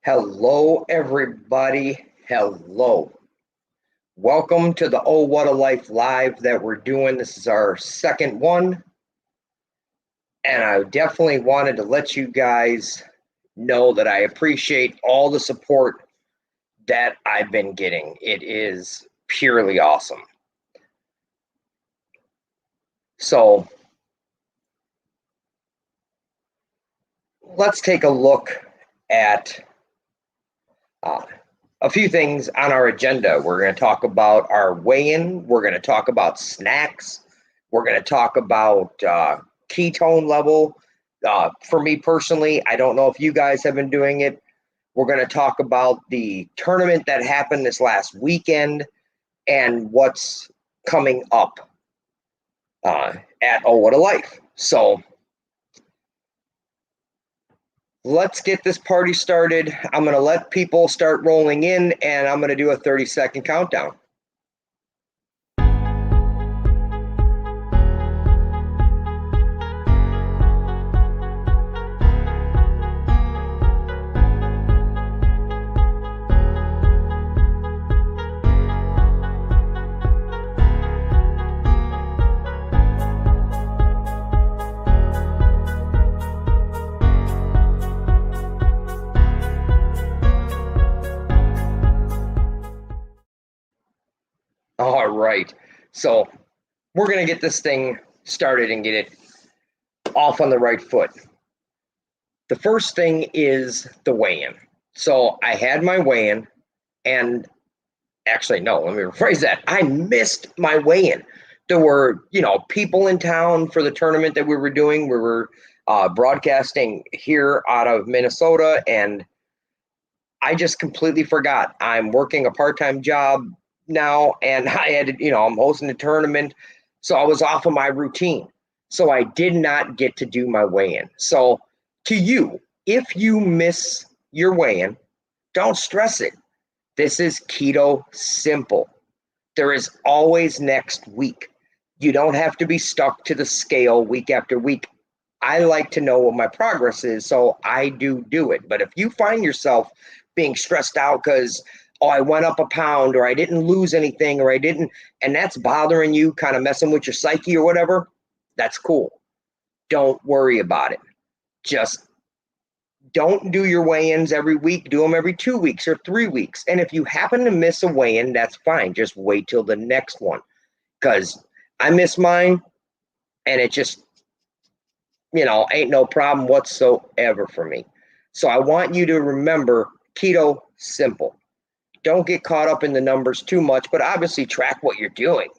Hello, everybody. Hello. Welcome to the Oh What a Life Live that we're doing. This is our second one. And I definitely wanted to let you guys know that I appreciate all the support that I've been getting. It is purely awesome. So let's take a look at a few things on our agenda. We're going to talk about our weigh-in. We're going to talk about snacks. We're going to talk about ketone level. For me personally, I don't know if you guys have been doing it. We're going to talk about the tournament that happened this last weekend and what's coming up at Oh What a Life. So let's get this party started. I'm going to let people start rolling in, and I'm going to do a 30-second countdown. All right. So we're going to get this thing started and get it off on the right foot. The first thing is the weigh-in. So I had my weigh-in, and actually, no, let me rephrase that. I missed my weigh-in. There were, people in town for the tournament that we were doing. We were broadcasting here out of Minnesota, and I just completely forgot. I'm working a part-time job now, and I had to, I'm hosting a tournament, so I was off of my routine. So I did not get to do my weigh-in. So to you, if you miss your weigh-in, don't stress it. This is keto simple. There is always next week. You don't have to be stuck to the scale week after week. I like to know what my progress is, so I do it. But if you find yourself being stressed out because, I went up a pound, or I didn't lose anything, or and that's bothering you, kind of messing with your psyche or whatever, that's cool. Don't worry about it. Just don't do your weigh-ins every week. Do them every 2 weeks or 3 weeks. And if you happen to miss a weigh-in, that's fine. Just wait till the next one. Because I miss mine, and it just, ain't no problem whatsoever for me. So I want you to remember keto simple. Don't get caught up in the numbers too much, but obviously track what you're doing.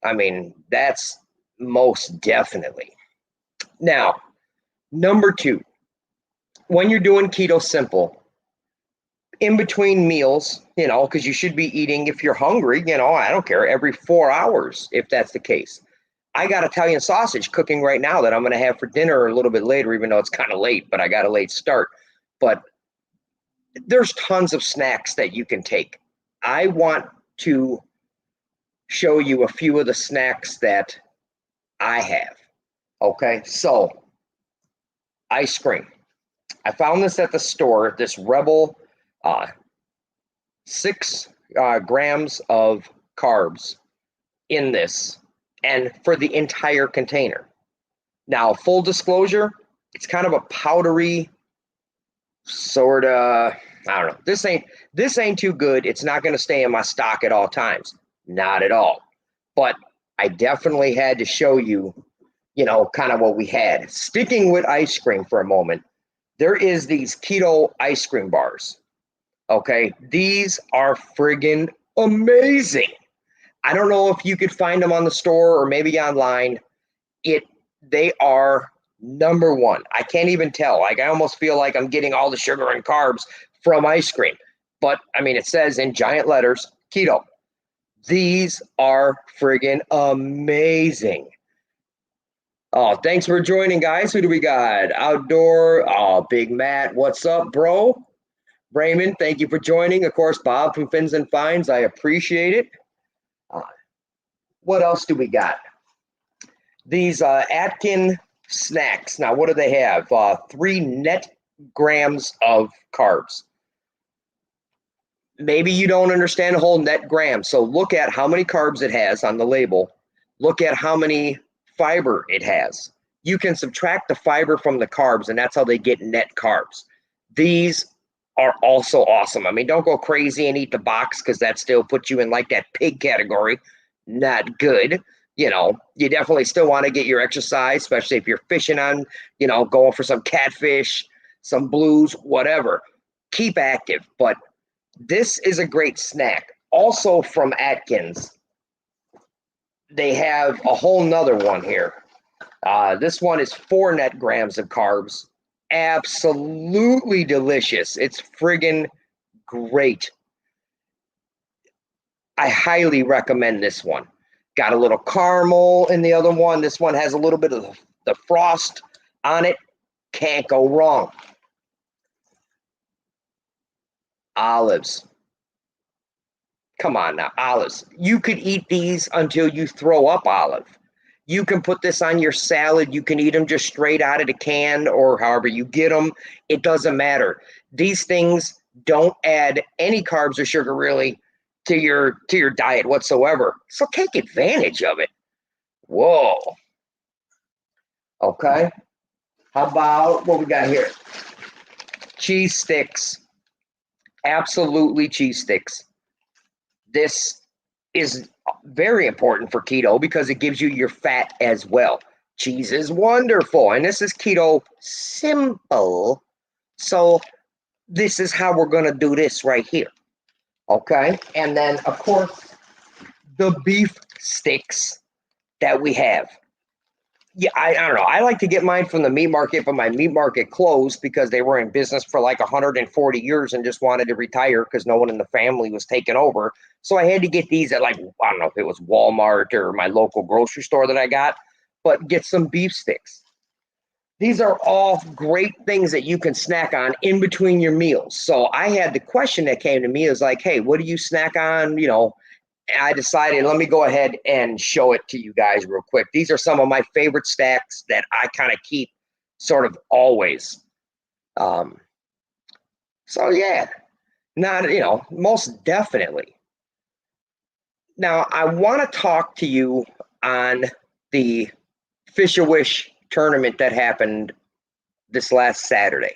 I mean, that's most definitely. Now, number 2, when you're doing keto simple, in between meals, because you should be eating, if you're hungry, I don't care, every 4 hours, if that's the case. I got Italian sausage cooking right now that I'm going to have for dinner a little bit later, even though it's kind of late, but I got a late start. But there's tons of snacks that you can take. I want to show you a few of the snacks that I have. Okay, so ice cream. I found this at the store, this Rebel 6 grams of carbs in this, and for the entire container. Now, full disclosure, it's kind of a powdery sort of, I don't know. This ain't too good. It's not going to stay in my stock at all times. Not at all. But I definitely had to show you, kind of what we had. Sticking with ice cream for a moment, there is these keto ice cream bars. Okay, these are friggin' amazing. I don't know if you could find them on the store or maybe online. They are number one. I can't even tell. Like, I almost feel like I'm getting all the sugar and carbs from ice cream. But I mean, it says in giant letters, keto. These are friggin' amazing. Oh, thanks for joining, guys. Who do we got? Outdoor. Oh, Big Matt. What's up, bro? Raymond, thank you for joining. Of course, Bob from Fins and Finds. I appreciate it. What else do we got? These Atkin snacks. Now, what do they have? 3 net grams of carbs. Maybe you don't understand the whole net gram. So look at how many carbs it has on the label. Look at how many fiber it has. You can subtract the fiber from the carbs, and that's how they get net carbs. These are also awesome. I mean, don't go crazy and eat the box, because that still puts you in like that pig category. Not good. You know, you definitely still want to get your exercise, especially if you're fishing on, you know, going for some catfish, some blues, whatever. Keep active. But this is a great snack. Also from Atkins, they have a whole nother one here. This one is 4 net grams of carbs. Absolutely delicious. It's friggin' great. I highly recommend this one. Got a little caramel in the other one. This one has a little bit of the frost on it. Can't go wrong. Olives. Come on now, olives. You could eat these until you throw up olive. You can put this on your salad. You can eat them just straight out of the can or however you get them. It doesn't matter. These things don't add any carbs or sugar really to your diet whatsoever. So take advantage of it. Whoa. Okay. How about what we got here? Cheese sticks. Absolutely cheese sticks. This is very important for keto because it gives you your fat as well. Cheese is wonderful, and this is keto simple. So this is how we're going to do this right here. Okay, and then of course the beef sticks that we have. Yeah, I don't know. I like to get mine from the meat market, but my meat market closed because they were in business for like 140 years and just wanted to retire because no one in the family was taking over. So I had to get these at like, I don't know if it was Walmart or my local grocery store that I got, but get some beef sticks. These are all great things that you can snack on in between your meals. So I had the question that came to me is like, hey, what do you snack on? You know, I decided, let me go ahead and show it to you guys real quick. These are some of my favorite snacks that I kind of keep sort of always. So yeah, not, you know, most definitely. Now, I want to talk to you on the Fish-A-Wish tournament that happened this last Saturday.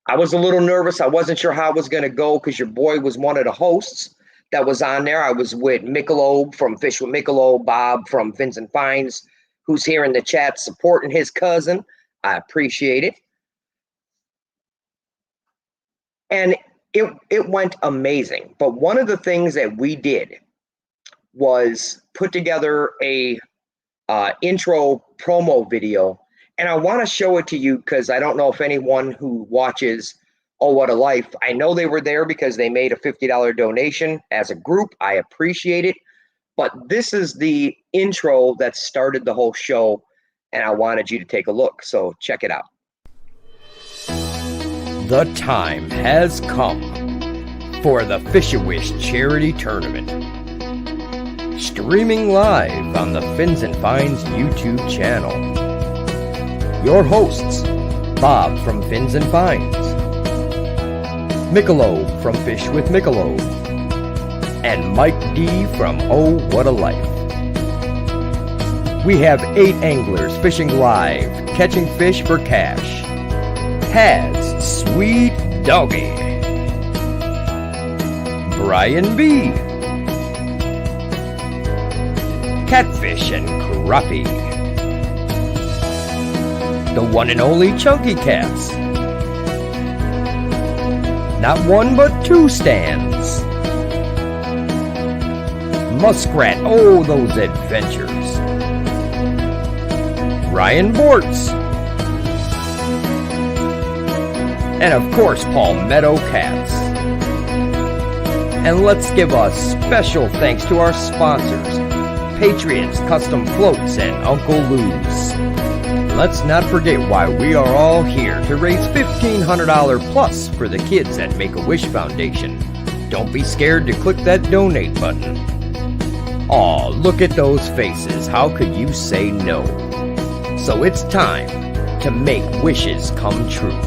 I was a little nervous. I wasn't sure how it was going to go because your boy was one of the hosts that was on there. I was with Michelob from Fish with Michelob, Bob from Fins and Fines, who's here in the chat supporting his cousin. I appreciate it. And it went amazing. But one of the things that we did was put together a intro promo video. And I want to show it to you because I don't know if anyone who watches Oh What a Life, I know they were there because they made a $50 donation as a group. I appreciate it. But this is the intro that started the whole show, and I wanted you to take a look. So check it out. The time has come for the Fish-A-Wish charity tournament. Streaming live on the Fins and Fines YouTube channel. Your hosts, Bob from Fins and Fines, Michelob from Fish with Michelob, and Mike D from Oh What a Life. We have 8 anglers fishing live, catching fish for cash. Has Sweet Doggy, Brian B, Catfish and Crappie, the one and only Chunky Cats, not 1 but 2 stands, Muskrat, oh those adventures, Ryan Bortz, and of course Palmetto Cats. And let's give a special thanks to our sponsors, Patriots Custom Floats and Uncle Lou's. Let's not forget why we are all here to raise $1,500 plus for the kids at Make-A-Wish Foundation. Don't be scared to click that donate button. Aw, look at those faces. How could you say no? So it's time to make wishes come true.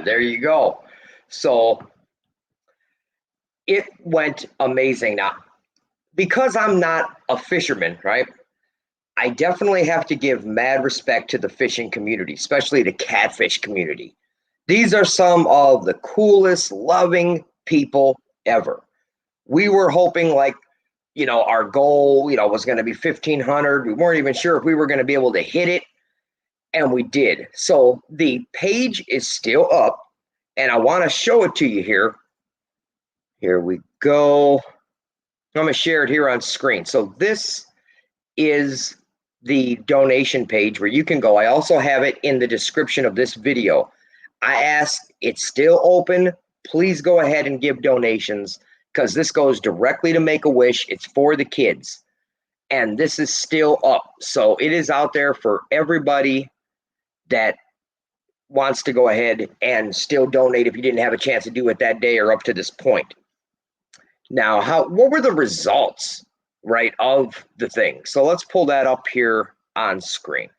there you go. So it went amazing. Now, because I'm not a fisherman, right? I definitely have to give mad respect to the fishing community, especially the catfish community. These are some of the coolest, loving people ever. We were hoping like, our goal, was going to be 1,500. We weren't even sure if we were going to be able to hit it, and we did. So the page is still up, and I want to show it to you here. Here we go. I'm going to share it here on screen. So this is the donation page where you can go. I also have it in the description of this video. I ask, it's still open. Please go ahead and give donations because this goes directly to Make-A-Wish. It's for the kids. And this is still up. So it is out there for everybody that wants to go ahead and still donate if you didn't have a chance to do it that day or up to this point. Now, what were the results, right, of the thing? So let's pull that up here on screen.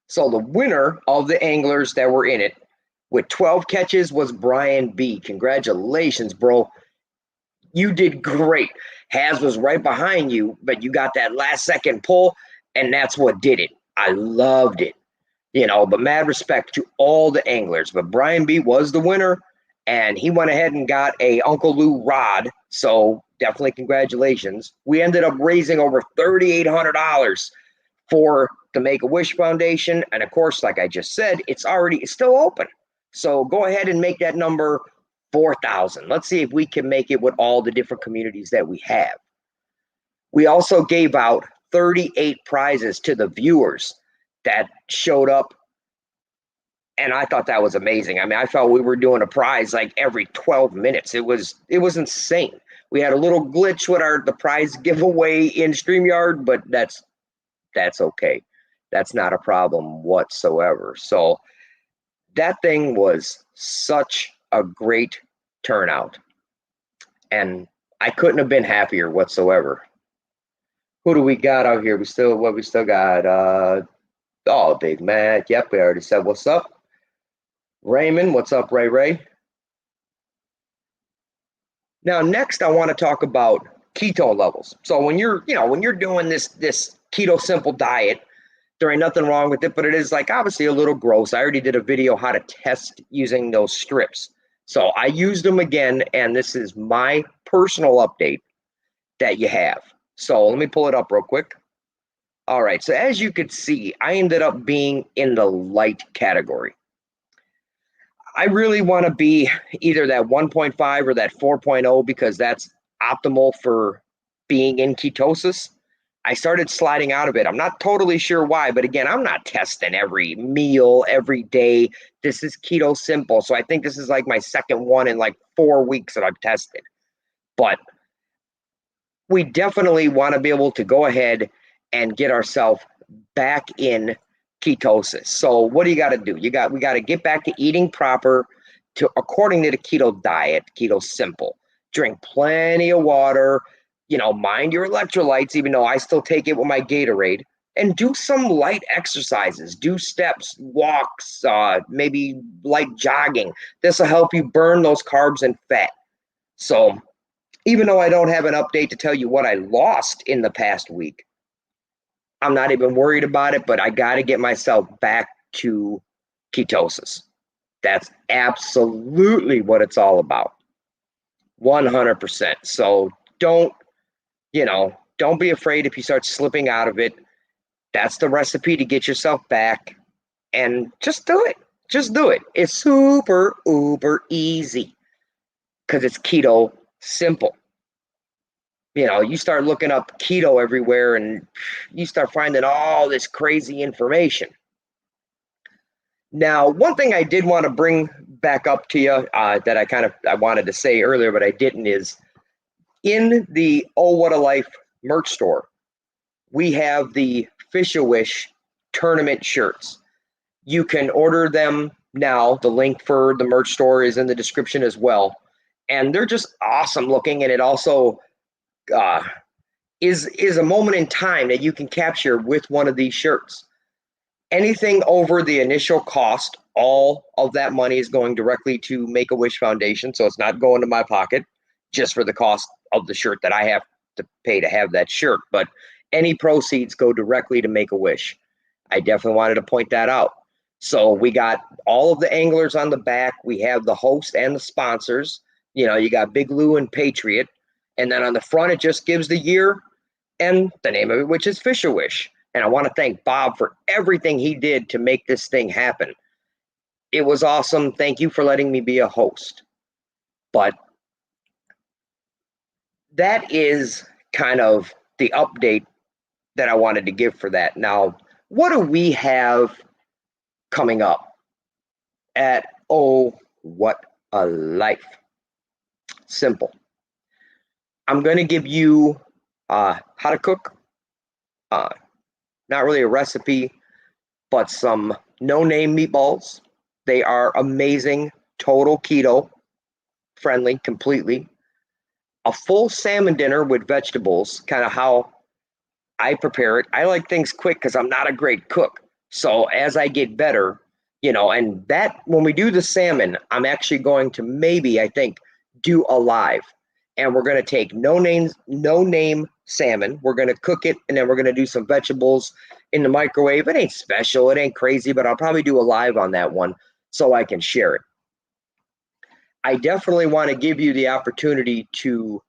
So the winner of the anglers that were in it with 12 catches was Brian B. Congratulations, bro. You did great. Haz was right behind you, but you got that last second pull, and that's what did it. I loved it, but mad respect to all the anglers. But Brian B was the winner, and he went ahead and got a Uncle Lou rod. So definitely congratulations. We ended up raising over $3,800 for the Make-A-Wish Foundation. And of course, like I just said, it's still open. So go ahead and make that number 4,000. Let's see if we can make it with all the different communities that we have. We also gave out 38 prizes to the viewers that showed up. And I thought that was amazing. I mean, I felt we were doing a prize like every 12 minutes. It was insane. We had a little glitch with the prize giveaway in StreamYard, but that's okay. That's not a problem whatsoever. So that thing was such a great turnout. And I couldn't have been happier whatsoever. Who do we got out here? We still got Big Mac. Yep, we already said what's up. Raymond, what's up, Ray? Now, next I want to talk about keto levels. So when you're doing this keto simple diet, there ain't nothing wrong with it, but it is like obviously a little gross. I already did a video how to test using those strips. So I used them again, and this is my personal update that you have. So let me pull it up real quick. All right, so as you could see, I ended up being in the light category. I really want to be either that 1.5 or that 4.0 because that's optimal for being in ketosis. I started sliding out of it. I'm not totally sure why, but again, I'm not testing every meal, every day. This is keto simple. So I think this is like my second one in like 4 weeks that I've tested. But we definitely want to be able to go ahead and get ourselves back in ketosis. So what do you got to do? We got to get back to eating proper according to the keto diet, keto simple. Drink plenty of water, mind your electrolytes, even though I still take it with my Gatorade, and do some light exercises, do steps, walks, maybe light jogging. This will help you burn those carbs and fat. So even though I don't have an update to tell you what I lost in the past week, I'm not even worried about it, but I got to get myself back to ketosis. That's absolutely what it's all about. 100%. So don't be afraid if you start slipping out of it. That's the recipe to get yourself back, and just do it. Just do it. It's super, uber easy because it's keto simple. You start looking up keto everywhere and you start finding all this crazy information. Now, one thing I did want to bring back up to you that I wanted to say earlier, but I didn't, is in the Oh What a Life merch store, we have the Fish-A-Wish tournament shirts. You can order them now. The link for the merch store is in the description as well. And they're just awesome looking, and it also is a moment in time that you can capture with one of these shirts. Anything over the initial cost all of that money is going directly to Make-A-Wish Foundation, so it's not going to my pocket just for the cost of the shirt that I have to pay to have that shirt, but any proceeds go directly to Make-A-Wish. I definitely wanted to point that out. So we got all of the anglers on the back. We have the host and the sponsors. You know, you got Big Lou and Patriot. And then on the front, it just gives the year and the name of it, which is Fish-A-Wish. And I want to thank Bob for everything he did to make this thing happen. It was awesome. Thank you for letting me be a host. But that is kind of the update that I wanted to give for that. Now, what do we have coming up at Oh, What a Life? Simple. I'm going to give you how to cook, not really a recipe, but some no-name meatballs. They are amazing, total keto friendly, completely. A full salmon dinner with vegetables, kind of how I prepare it. I like things quick because I'm not a great cook. So as I get better, you know, and that when we do the salmon, I'm actually going to maybe, I think, do a live. And we're going to take no-name salmon. We're going to cook it, and then we're going to do some vegetables in the microwave. It ain't special. It ain't crazy, but I'll probably do a live on that one so I can share it. I definitely want to give you the opportunity to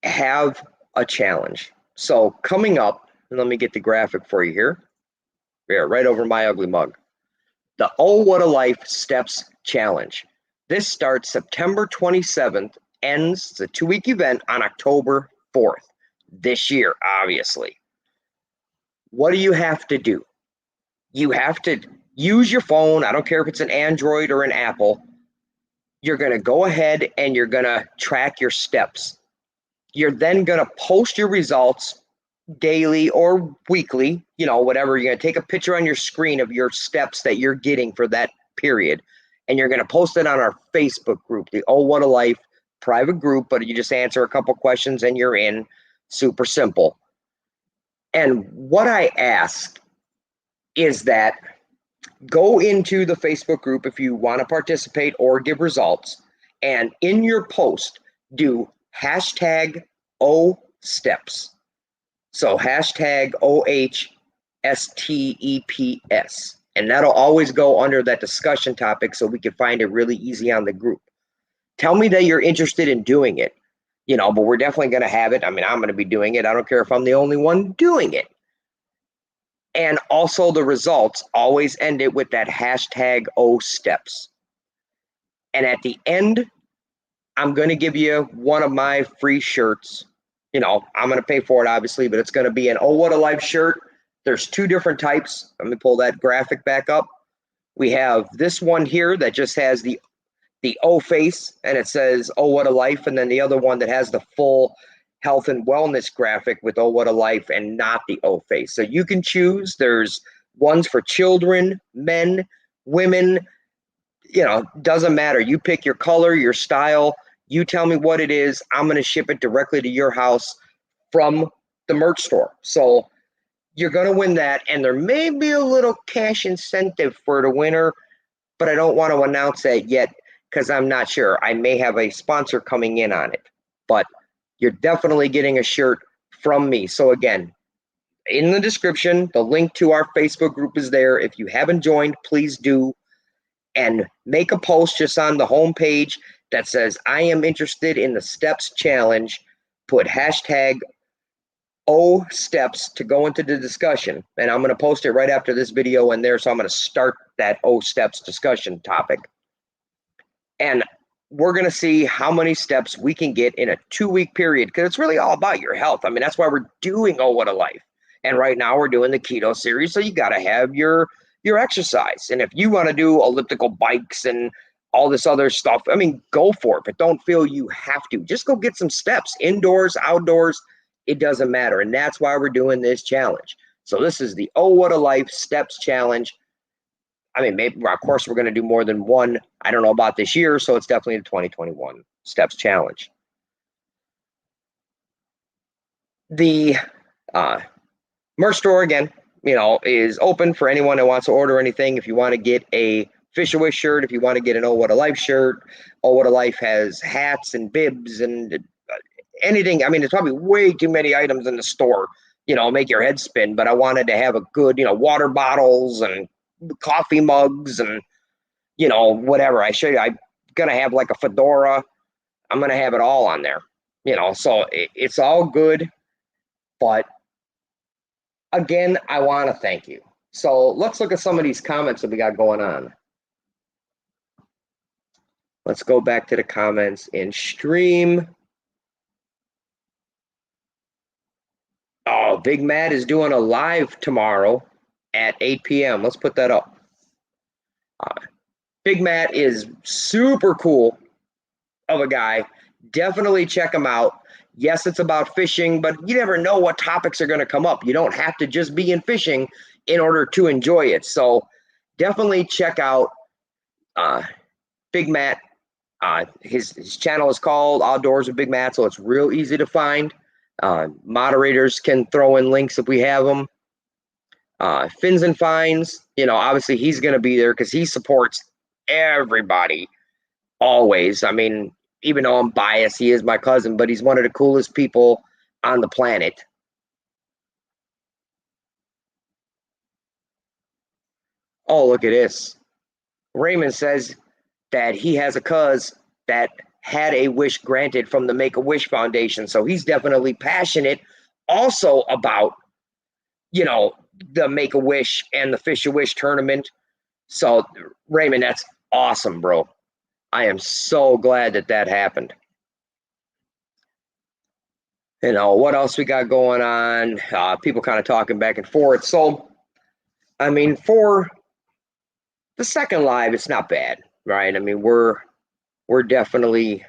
have a challenge. So coming up, and let me get the graphic for you here. Yeah, right over my ugly mug. The Oh What a Life Steps Challenge. This starts September 27th, ends, it's a 2-week event on October 4th this year, obviously. What do you have to do? You have to use your phone. I don't care if it's an Android or an Apple. You're going to go ahead and you're going to track your steps. You're then going to post your results daily or weekly, you know, whatever. You're going to take a picture on your screen of your steps that you're getting for that period, and you're going to post it on our Facebook group, the Oh What a Life private group, but you just answer a couple questions and you're in. Super simple. And what I ask is that go into the Facebook group if you want to participate or give results, and in your post, do hashtag O steps. So hashtag OHSTEPS. And that'll always go under that discussion topic so we can find it really easy on the group. Tell me that you're interested in doing it, you know, but we're definitely going to have it. I mean, I'm going to be doing it. I don't care if I'm the only one doing it. And also the results, always end it with that hashtag O steps. And at the end, I'm going to give you one of my free shirts. You know, I'm going to pay for it, obviously, but it's going to be an Oh What a Life shirt. There's 2 different types. Let me pull that graphic back up. We have this one here that just has the O face, and it says Oh What a Life, and then the other one that has the full health and wellness graphic with Oh What a Life and not the O face. So you can choose. There's ones for children, men, women, you know, doesn't matter. You pick your color, your style. You tell me what it is. I'm going to ship it directly to your house from the merch store. So you're going to win that. And there may be a little cash incentive for the winner, but I don't want to announce that yet because I'm not sure. I may have a sponsor coming in on it, but you're definitely getting a shirt from me. So again, in the description, the link to our Facebook group is there. If you haven't joined, please do. And make a post just on the homepage that says, I am interested in the steps challenge. Put hashtag O steps to go into the discussion. And I'm going to post it right after this video in there. So I'm going to start that O steps discussion topic. And we're going to see how many steps we can get in a 2-week period, because it's really all about your health. I mean, that's why we're doing Oh What a Life. And right now we're doing the keto series. So you got to have your exercise. And if you want to do elliptical bikes and all this other stuff, I mean, go for it, but don't feel you have to. Just go get some steps, indoors, outdoors, it doesn't matter. And that's why we're doing this challenge. So this is the Oh What a Life Steps Challenge. I mean, maybe, of course, we're going to do more than one. I don't know about this year, so it's definitely the 2021 Steps Challenge. The merch store, again, is open for anyone that wants to order anything. If you want to get a Fish Away shirt, if you want to get an Oh What a Life shirt, Oh What a Life has hats and bibs and anything. I mean, there's probably way too many items in the store, make your head spin. But I wanted to have a good, water bottles and coffee mugs and, whatever. I'm going to have like a fedora. I'm going to have it all on there, so it's all good. But again, I want to thank you. So let's look at some of these comments that we got going on. Let's go back to the comments in stream. Oh, Big Matt is doing a live tomorrow at 8 p.m. Let's put that up. Big Matt is super cool of a guy. Definitely check him out. Yes, it's about fishing, but you never know what topics are going to come up. You don't have to just be in fishing in order to enjoy it. So definitely check out Big Matt. His channel is called Outdoors with Big Matt, so it's real easy to find. Moderators can throw in links if we have them. Fins and Finds, obviously he's going to be there because he supports everybody always. I mean, even though I'm biased, he is my cousin, but he's one of the coolest people on the planet. Oh, look at this. Raymond says that he has a cousin that had a wish granted from the Make-A-Wish Foundation. So he's definitely passionate also about, the Make-A-Wish and the Fish-A-Wish tournament. So, Raymond, that's awesome, bro. I am so glad that happened. What else we got going on? People kind of talking back and forth. So, I mean, for the second live, it's not bad, right? I mean, we're definitely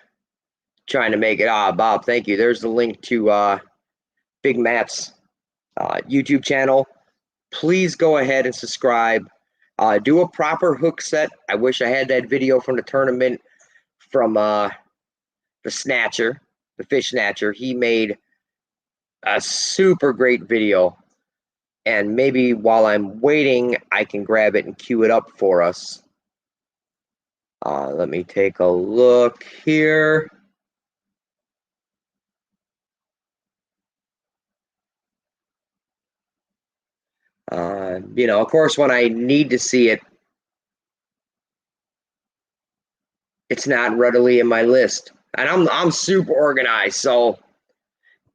trying to make it. Bob, thank you. There's the link to Big Matt's YouTube channel. Please go ahead and subscribe. Do a proper hook set. I wish I had that video from the tournament from the Snatcher, the Fish Snatcher. He made a super great video. And maybe while I'm waiting, I can grab it and cue it up for us. Let me take a look here. Of course, when I need to see it, it's not readily in my list. And I'm super organized, so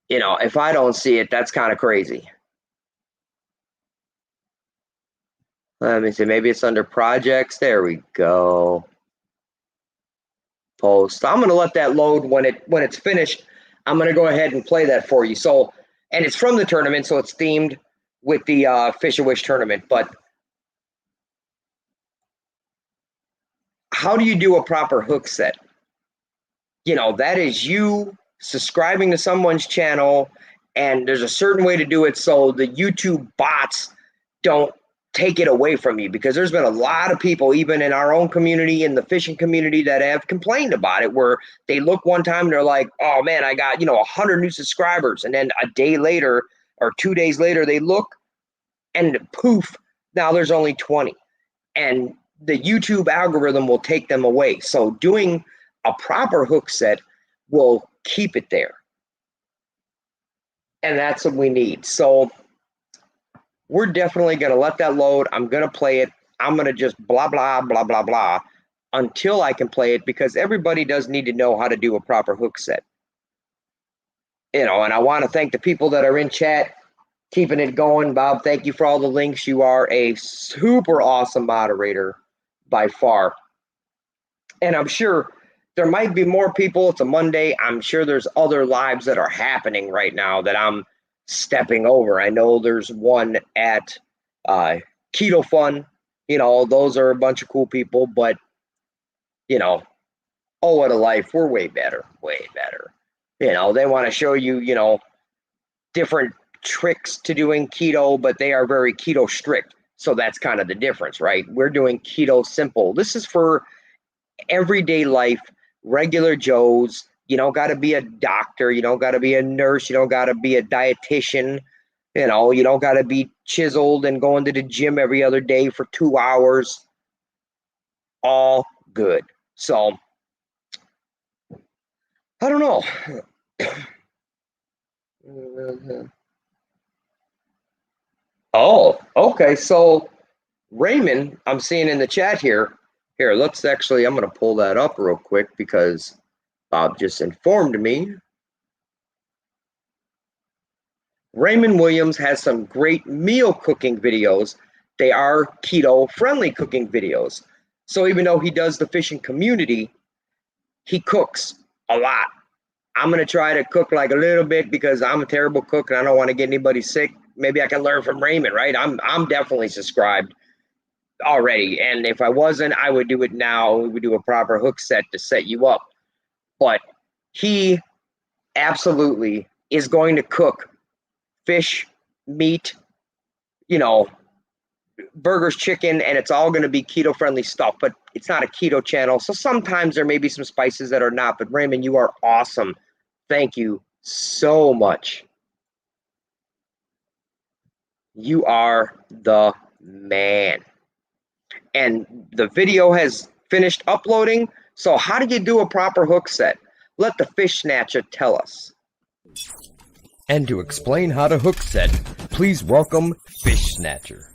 if I don't see it, that's kind of crazy. Let me see, maybe it's under projects. There we go. Post. I'm gonna let that load when it's finished. I'm gonna go ahead and play that for you. So, and it's from the tournament, so it's themed with the Fish-A-Wish tournament. But how do you do a proper hook set? That is you subscribing to someone's channel, and there's a certain way to do it so the YouTube bots don't take it away from you, because there's been a lot of people, even in our own community, in the fishing community, that have complained about it, where they look one time and they're like, oh man, I got 100 new subscribers, and then a day later or 2 days later they look and poof, now there's only 20, and the YouTube algorithm will take them away. So doing a proper hook set will keep it there, and that's what we need. So we're definitely going to let that load. I'm going to play it. I'm going to just blah, blah, blah, blah, blah until I can play it, because everybody does need to know how to do a proper hook set. And I want to thank the people that are in chat, keeping it going. Bob, thank you for all the links. You are a super awesome moderator by far. And I'm sure there might be more people. It's a Monday. I'm sure there's other lives that are happening right now that I'm stepping over. I know there's one at Keto Fun. Those are a bunch of cool people, but Oh What a Life, we're way better. They want to show you different tricks to doing keto, but they are very keto strict. So that's kind of the difference, right? We're doing keto simple. This is for everyday life, regular Joes. You don't got to be a doctor. You don't got to be a nurse. You don't got to be a dietitian. You know, you don't got to be chiseled and going to the gym every other day for 2 hours. All good. So, I don't know. Oh, okay. So, Raymond, I'm seeing in the chat here. Here, let's actually, I'm going to pull that up real quick because Bob just informed me. Raymond Williams has some great meal cooking videos. They are keto-friendly cooking videos. So even though he does the fishing community, he cooks a lot. I'm going to try to cook like a little bit because I'm a terrible cook and I don't want to get anybody sick. Maybe I can learn from Raymond, right? I'm definitely subscribed already. And if I wasn't, I would do it now. We would do a proper hook set to set you up. But he absolutely is going to cook fish, meat, you know, burgers, chicken, and it's all going to be keto-friendly stuff, but it's not a keto channel. So sometimes there may be some spices that are not, but Raymond, you are awesome. Thank you so much. You are the man. And the video has finished uploading. So how do you do a proper hook set? Let the fish snatcher tell us. And to explain how to hook set, please welcome Fish Snatcher.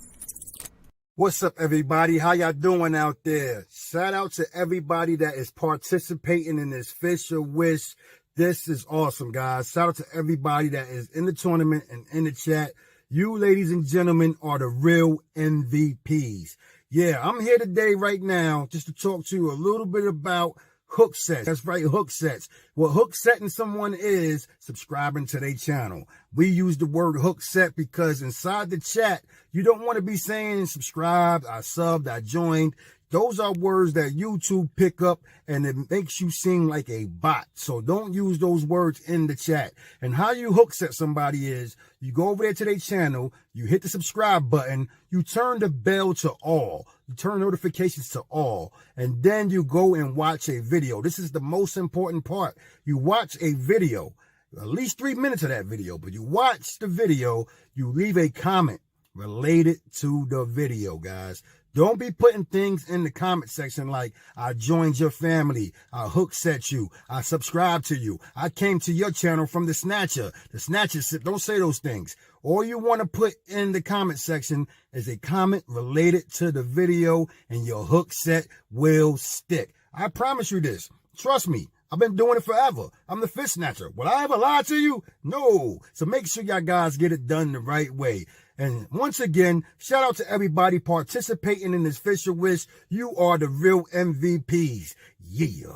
What's up, everybody? How y'all doing out there? Shout out to everybody that is participating in this Fish or Wish. This is awesome, guys. Shout out to everybody that is in the tournament and in the chat. You, ladies and gentlemen, are the real MVPs. Yeah, I'm here today right now just to talk to you a little bit about hook sets. That's right, hook sets. What hook setting someone is subscribing to their channel. We use the word hook set because inside the chat, you don't want to be saying subscribed, I subbed, I joined. Those are words that YouTube pick up and it makes you seem like a bot. So don't use those words in the chat. And how you hook set somebody is you go over there to their channel, you hit the subscribe button, you turn the bell to all, you turn notifications to all, and then you go and watch a video. This is the most important part. You watch a video, at least 3 minutes of that video, but you watch the video, you leave a comment related to the video, guys. Don't be putting things in the comment section like, I joined your family, I hook set you, I subscribed to you, I came to your channel from the Snatcher. The Snatcher, don't say those things. All you want to put in the comment section is a comment related to the video and your hook set will stick. I promise you this. Trust me. I've been doing it forever. I'm the Fish Snatcher. Will I ever lie to you? No. So make sure y'all guys get it done the right way. And once again, shout out to everybody participating in this Fish or Wish. You are the real MVPs. Yeah.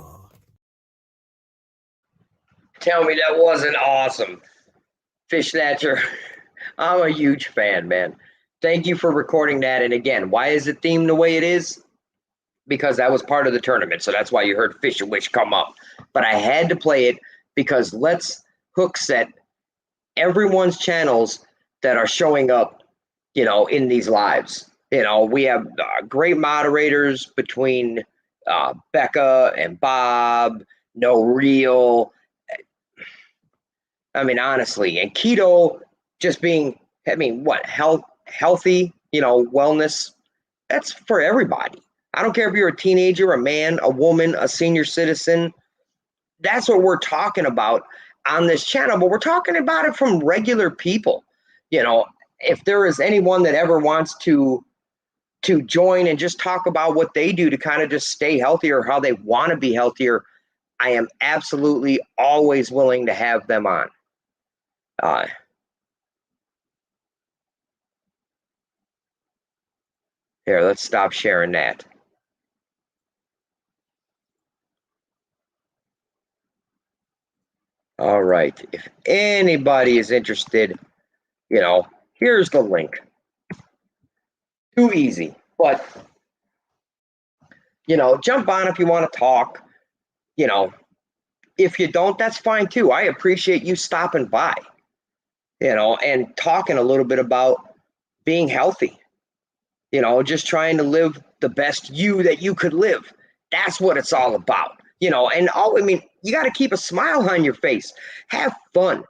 Tell me that wasn't awesome. Fish Snatcher, I'm a huge fan, man. Thank you for recording that. And again, why is it themed the way it is? Because that was part of the tournament. So that's why you heard Fish or Wish come up. But I had to play it because let's hook set everyone's channels that are showing up, you know, in these lives. You know, we have great moderators between Becca and Bob, No Real. I mean, honestly, and keto just being, I mean, what, healthy, you know, wellness, that's for everybody. I don't care if you're a teenager, a man, a woman, a senior citizen. That's what we're talking about on this channel, but we're talking about it from regular people. You know, if there is anyone that ever wants to join and just talk about what they do to kind of just stay healthier, how they want to be healthier, I am absolutely always willing to have them on. Here, let's stop sharing that. All right, if anybody is interested, you know, here's the link. Too easy, but, you know, jump on if you want to talk. You know, if you don't, that's fine too. I appreciate you stopping by, you know, and talking a little bit about being healthy, you know, just trying to live the best you that you could live. That's what it's all about. You know, and I mean, you got to keep a smile on your face. Have fun.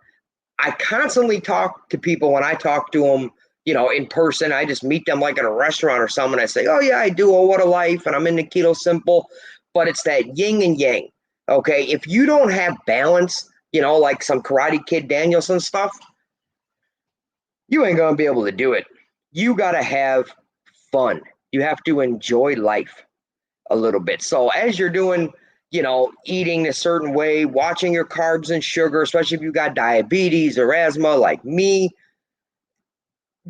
I constantly talk to people when I talk to them, in person. I just meet them like at a restaurant or something. I say, oh, yeah, I do. Oh, what a life. And I'm into Keto Simple. But it's that yin and yang. Okay. If you don't have balance, like some Karate Kid Danielson stuff, you ain't going to be able to do it. You got to have fun. You have to enjoy life a little bit. So as you're doing, eating a certain way, watching your carbs and sugar, especially if you got diabetes or asthma like me,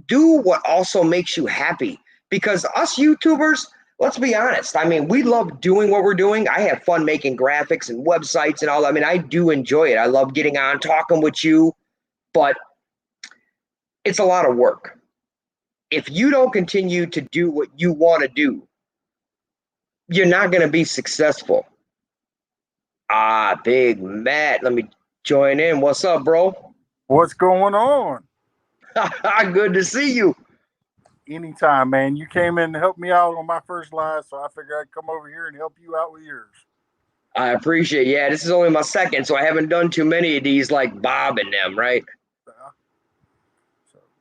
do what also makes you happy. Because us YouTubers, let's be honest, I mean, we love doing what we're doing. I have fun making graphics and websites and all. I mean, I do enjoy it. I love getting on, talking with you, but it's a lot of work. If you don't continue to do what you want to do, you're not going to be successful. Big Matt, let me join in. What's up, bro? What's going on? Good to see you. Anytime, man. You came in to help me out on my first live, so I figured I'd come over here and help you out with yours. I appreciate it. Yeah, this is only my second, so I haven't done too many of these like Bob and them, right?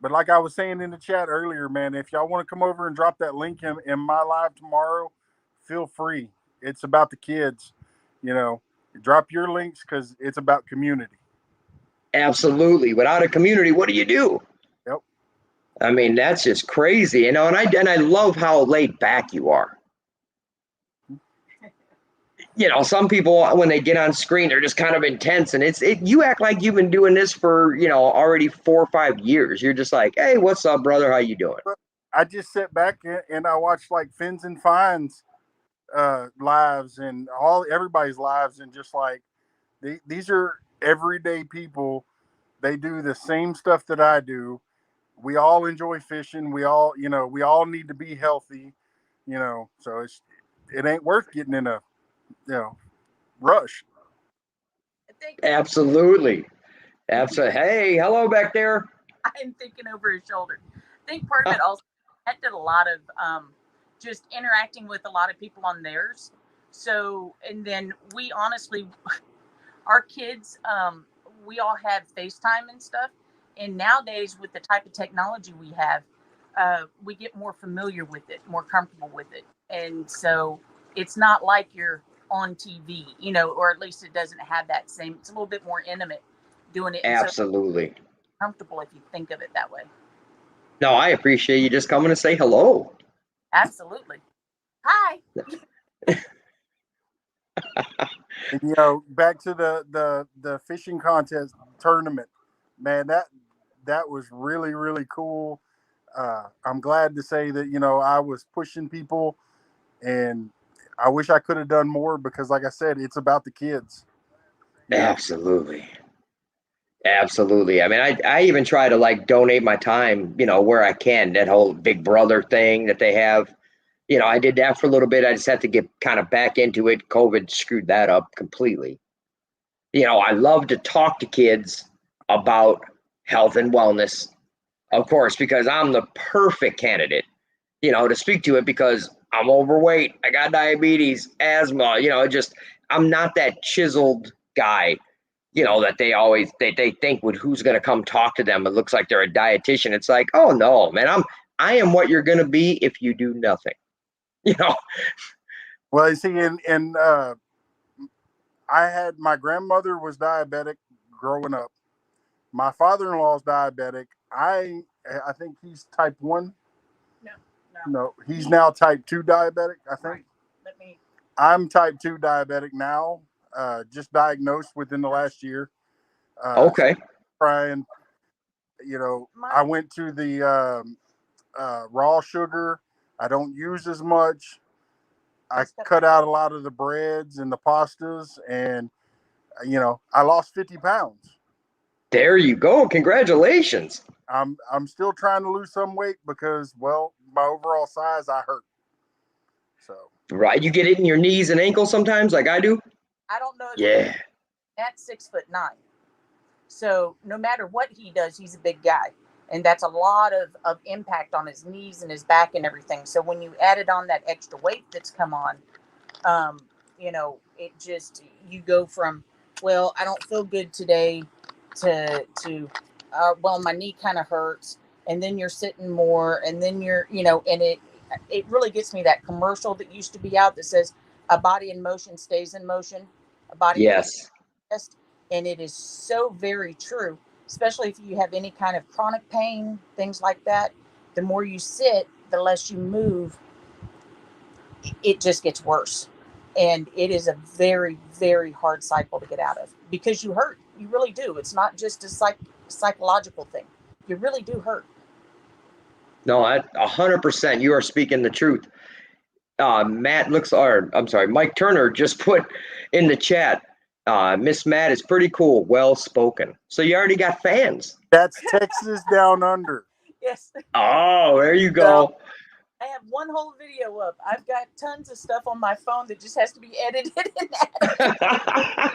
But like I was saying in the chat earlier, man, if y'all want to come over and drop that link in my live tomorrow, feel free. It's about the kids. Drop your links because it's about community. Absolutely. Without a community, what do you do? Yep. I mean, that's just crazy, and I love how laid back you are. Some people, when they get on screen, they're just kind of intense, and you act like you've been doing this for, already 4 or 5 years. You're just like, hey, what's up, brother? How you doing? I just sit back and I watch like Fins and Fines lives and everybody's lives, and just like these are everyday people. They do the same stuff that I do. We all enjoy fishing. We all need to be healthy, so it ain't worth getting in a rush. Absolutely. Hey, hello back there. I'm thinking over his shoulder. I think part of it also did a lot of just interacting with a lot of people on theirs. So, and then we honestly, our kids, we all have FaceTime and stuff. And nowadays, with the type of technology we have, we get more familiar with it, more comfortable with it. And so it's not like you're on TV, or at least it doesn't have that same, it's a little bit more intimate doing it. Absolutely. So comfortable if you think of it that way. No, I appreciate you just coming to say hello. Absolutely. Hi. Back to the fishing contest tournament, man, that was really, really cool. I'm glad to say that, I was pushing people, and I wish I could have done more because, like I said, it's about the kids. Absolutely. Absolutely. I mean, I even try to like donate my time, where I can. That whole Big Brother thing that they have, I did that for a little bit. I just had to get kind of back into it. COVID screwed that up completely. I love to talk to kids about health and wellness, of course, because I'm the perfect candidate, to speak to it because I'm overweight. I got diabetes, asthma, I'm not that chiseled guy, that they think with who's going to come talk to them. It looks like they're a dietitian. It's like, oh no, man, I am what you're going to be if you do nothing, Well, you see, and I had, my grandmother was diabetic growing up. My father-in-law is diabetic. I think he's type 1. No, he's now type 2 diabetic, I think. Right. I'm type 2 diabetic now, just diagnosed within the last year. Okay. Trying, I went to the raw sugar. I don't use as much. I cut out a lot of the breads and the pastas, and, I lost 50 pounds. There you go. Congratulations. I'm still trying to lose some weight because, well, my overall size, I hurt. So right, you get it in your knees and ankles sometimes, like I do. I don't know. Yeah. That's 6'9". So no matter what he does, he's a big guy, and that's a lot of impact on his knees and his back and everything. So when you added on that extra weight that's come on, it just, you go from, well, I don't feel good today. well, my knee kind of hurts, and then you're sitting more, and then you're, and it really gets me, that commercial that used to be out that says a body in motion stays in motion, a body in Yes. rest. And it is so very true, especially if you have any kind of chronic pain, things like that. The more you sit, the less you move, it just gets worse. And it is a very, very hard cycle to get out of, because you hurt. You really do. It's not just a psychological thing. You really do hurt. No, 100%. You are speaking the truth. Mike Turner just put in the chat, Miss Matt is pretty cool, well spoken. So you already got fans. That's Texas down under. Yes. Oh, there you go. I have one whole video up. I've got tons of stuff on my phone that just has to be edited and added.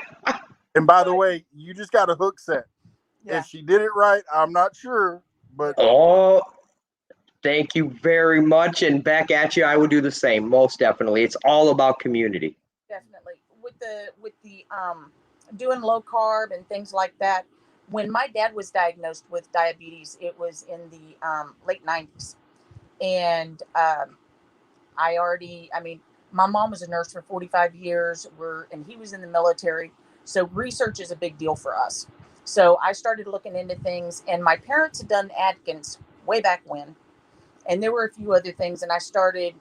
And by the way, you just got a hook set. Yeah. If she did it right, I'm not sure, but Oh, thank you very much. And back at you, I would do the same, most definitely. It's all about community. Definitely. With the doing low carb and things like that. When my dad was diagnosed with diabetes, it was in the late 90s. And my mom was a nurse for 45 years, and he was in the military. So research is a big deal for us. So I started looking into things, and my parents had done Atkins way back when. And there were a few other things. And I started,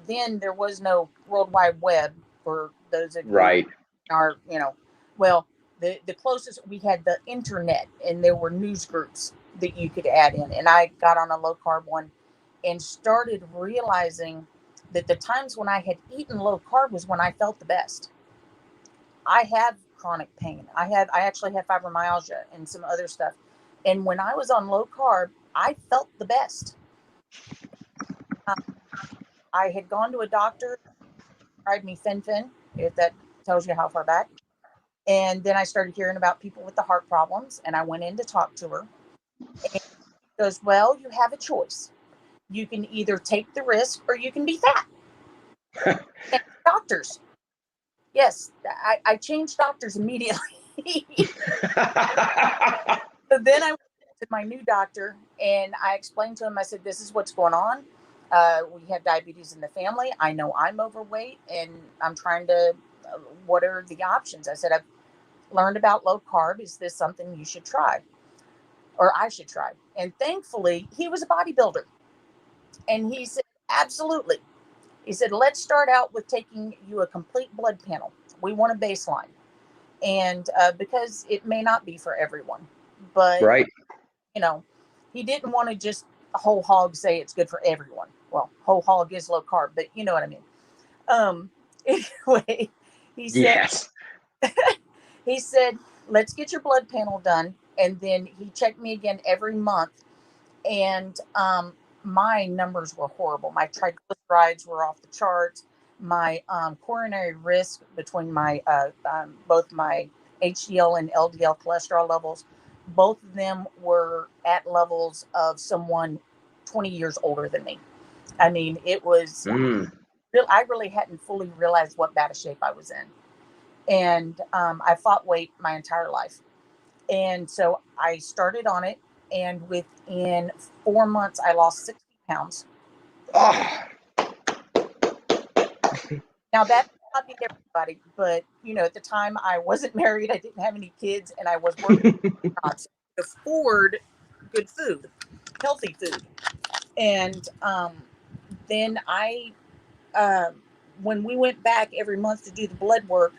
then there was no World Wide Web for those of you Right. are, well, the closest we had the internet, and there were news groups that you could add in. And I got on a low carb one and started realizing that the times when I had eaten low carb was when I felt the best. I have chronic pain. I actually have fibromyalgia and some other stuff. And when I was on low carb, I felt the best. I had gone to a doctor, tried me fen, if that tells you how far back. And then I started hearing about people with the heart problems, and I went in to talk to her. And she goes, well, you have a choice. You can either take the risk or you can be fat. And doctors. Yes, I changed doctors immediately. So then I went to my new doctor, and I explained to him, I said, this is what's going on. We have diabetes in the family. I know I'm overweight, and I'm trying to, what are the options? I said, I've learned about low carb. Is this something you should try? Or I should try? And thankfully, he was a bodybuilder. And he said, absolutely. He said, let's start out with taking you a complete blood panel. We want a baseline. And because it may not be for everyone. But, right. He didn't want to just whole hog say it's good for everyone. Well, whole hog is low carb, but you know what I mean. Anyway, he said, yes. He said, let's get your blood panel done. And then he checked me again every month. And my numbers were horrible. My triglycerides were off the charts. My coronary risk between my both my HDL and LDL cholesterol levels, both of them were at levels of someone 20 years older than me. I mean, it was, I really hadn't fully realized what bad a shape I was in. And I fought weight my entire life. And so I started on it. And within 4 months, I lost 60 pounds. Oh. Now, that may not be everybody, but, at the time I wasn't married. I didn't have any kids, and I was working to afford good food, healthy food. And then when we went back every month to do the blood work,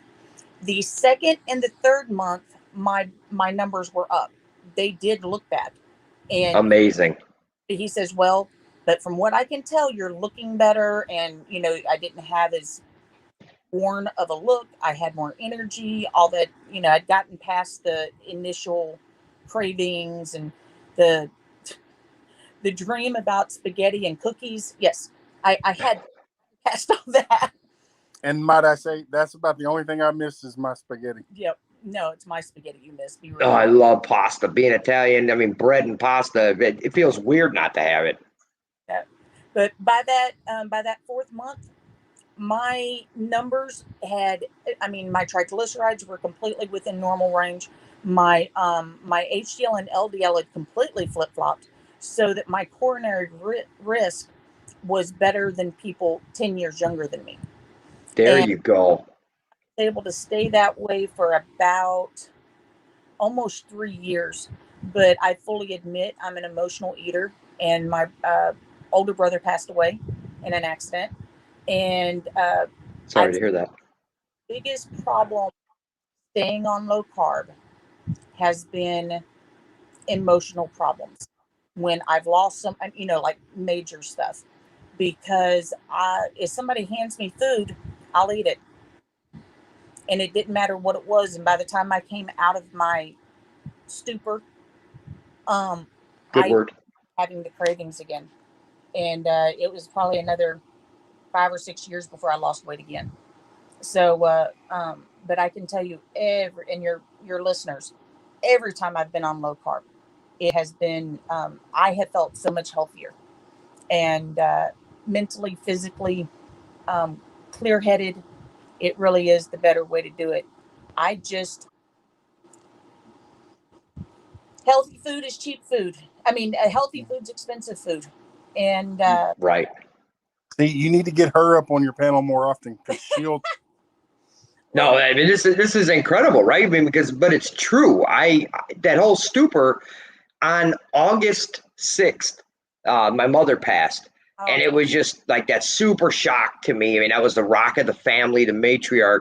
the second and the third month, my numbers were up. They did look bad. And amazing. He says, well, but from what I can tell, you're looking better. And, I didn't have as worn of a look. I had more energy, all that, I'd gotten past the initial cravings and the dream about spaghetti and cookies. Yes, I had past all that. And might I say, that's about the only thing I miss is my spaghetti. Yep. No, it's my spaghetti you miss. Oh, I love pasta. Being Italian, I mean, bread and pasta, it feels weird not to have it. Yeah. But by that fourth month, my numbers my triglycerides were completely within normal range. My HDL and LDL had completely flip-flopped, so that my coronary risk was better than people 10 years younger than me. There And you go. able to stay that way for about almost 3 years. But I fully admit I'm an emotional eater, and my older brother passed away in an accident. And Sorry to hear that. biggest problem staying on low carb has been emotional problems when I've lost some, like major stuff. Because if somebody hands me food, I'll eat it. And it didn't matter what it was. And by the time I came out of my stupor, Good I word. having the cravings again. And it was probably another 5 or 6 years before I lost weight again. So, but I can tell you, and your listeners, every time I've been on low carb, it has been, I have felt so much healthier, and mentally, physically, clear headed. It really is the better way to do it. I just, healthy food is cheap food. I mean, healthy food's expensive food. And Right. See, you need to get her up on your panel more often because she'll. No, I mean this is incredible, right? I mean, but it's true. That whole stupor on August 6th, my mother passed, and it was just like that super shock to me. I mean, that was the rock of the family, the matriarch,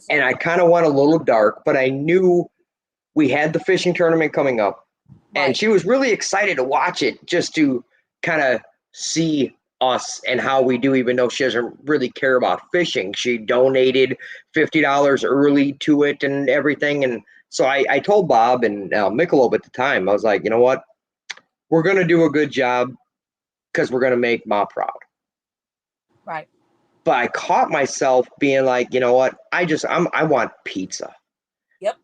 and I kind of went a little dark, but I knew we had the fishing tournament coming up, and she was really excited to watch it just to kind of see us and how we do, even though she doesn't really care about fishing. She donated $50 early to it and everything. And so I told Bob and Michelob at the time, I was like, you know what? We're going to do a good job because we're going to make Ma proud. Right. But I caught myself being like, you know what? I want pizza. Yep.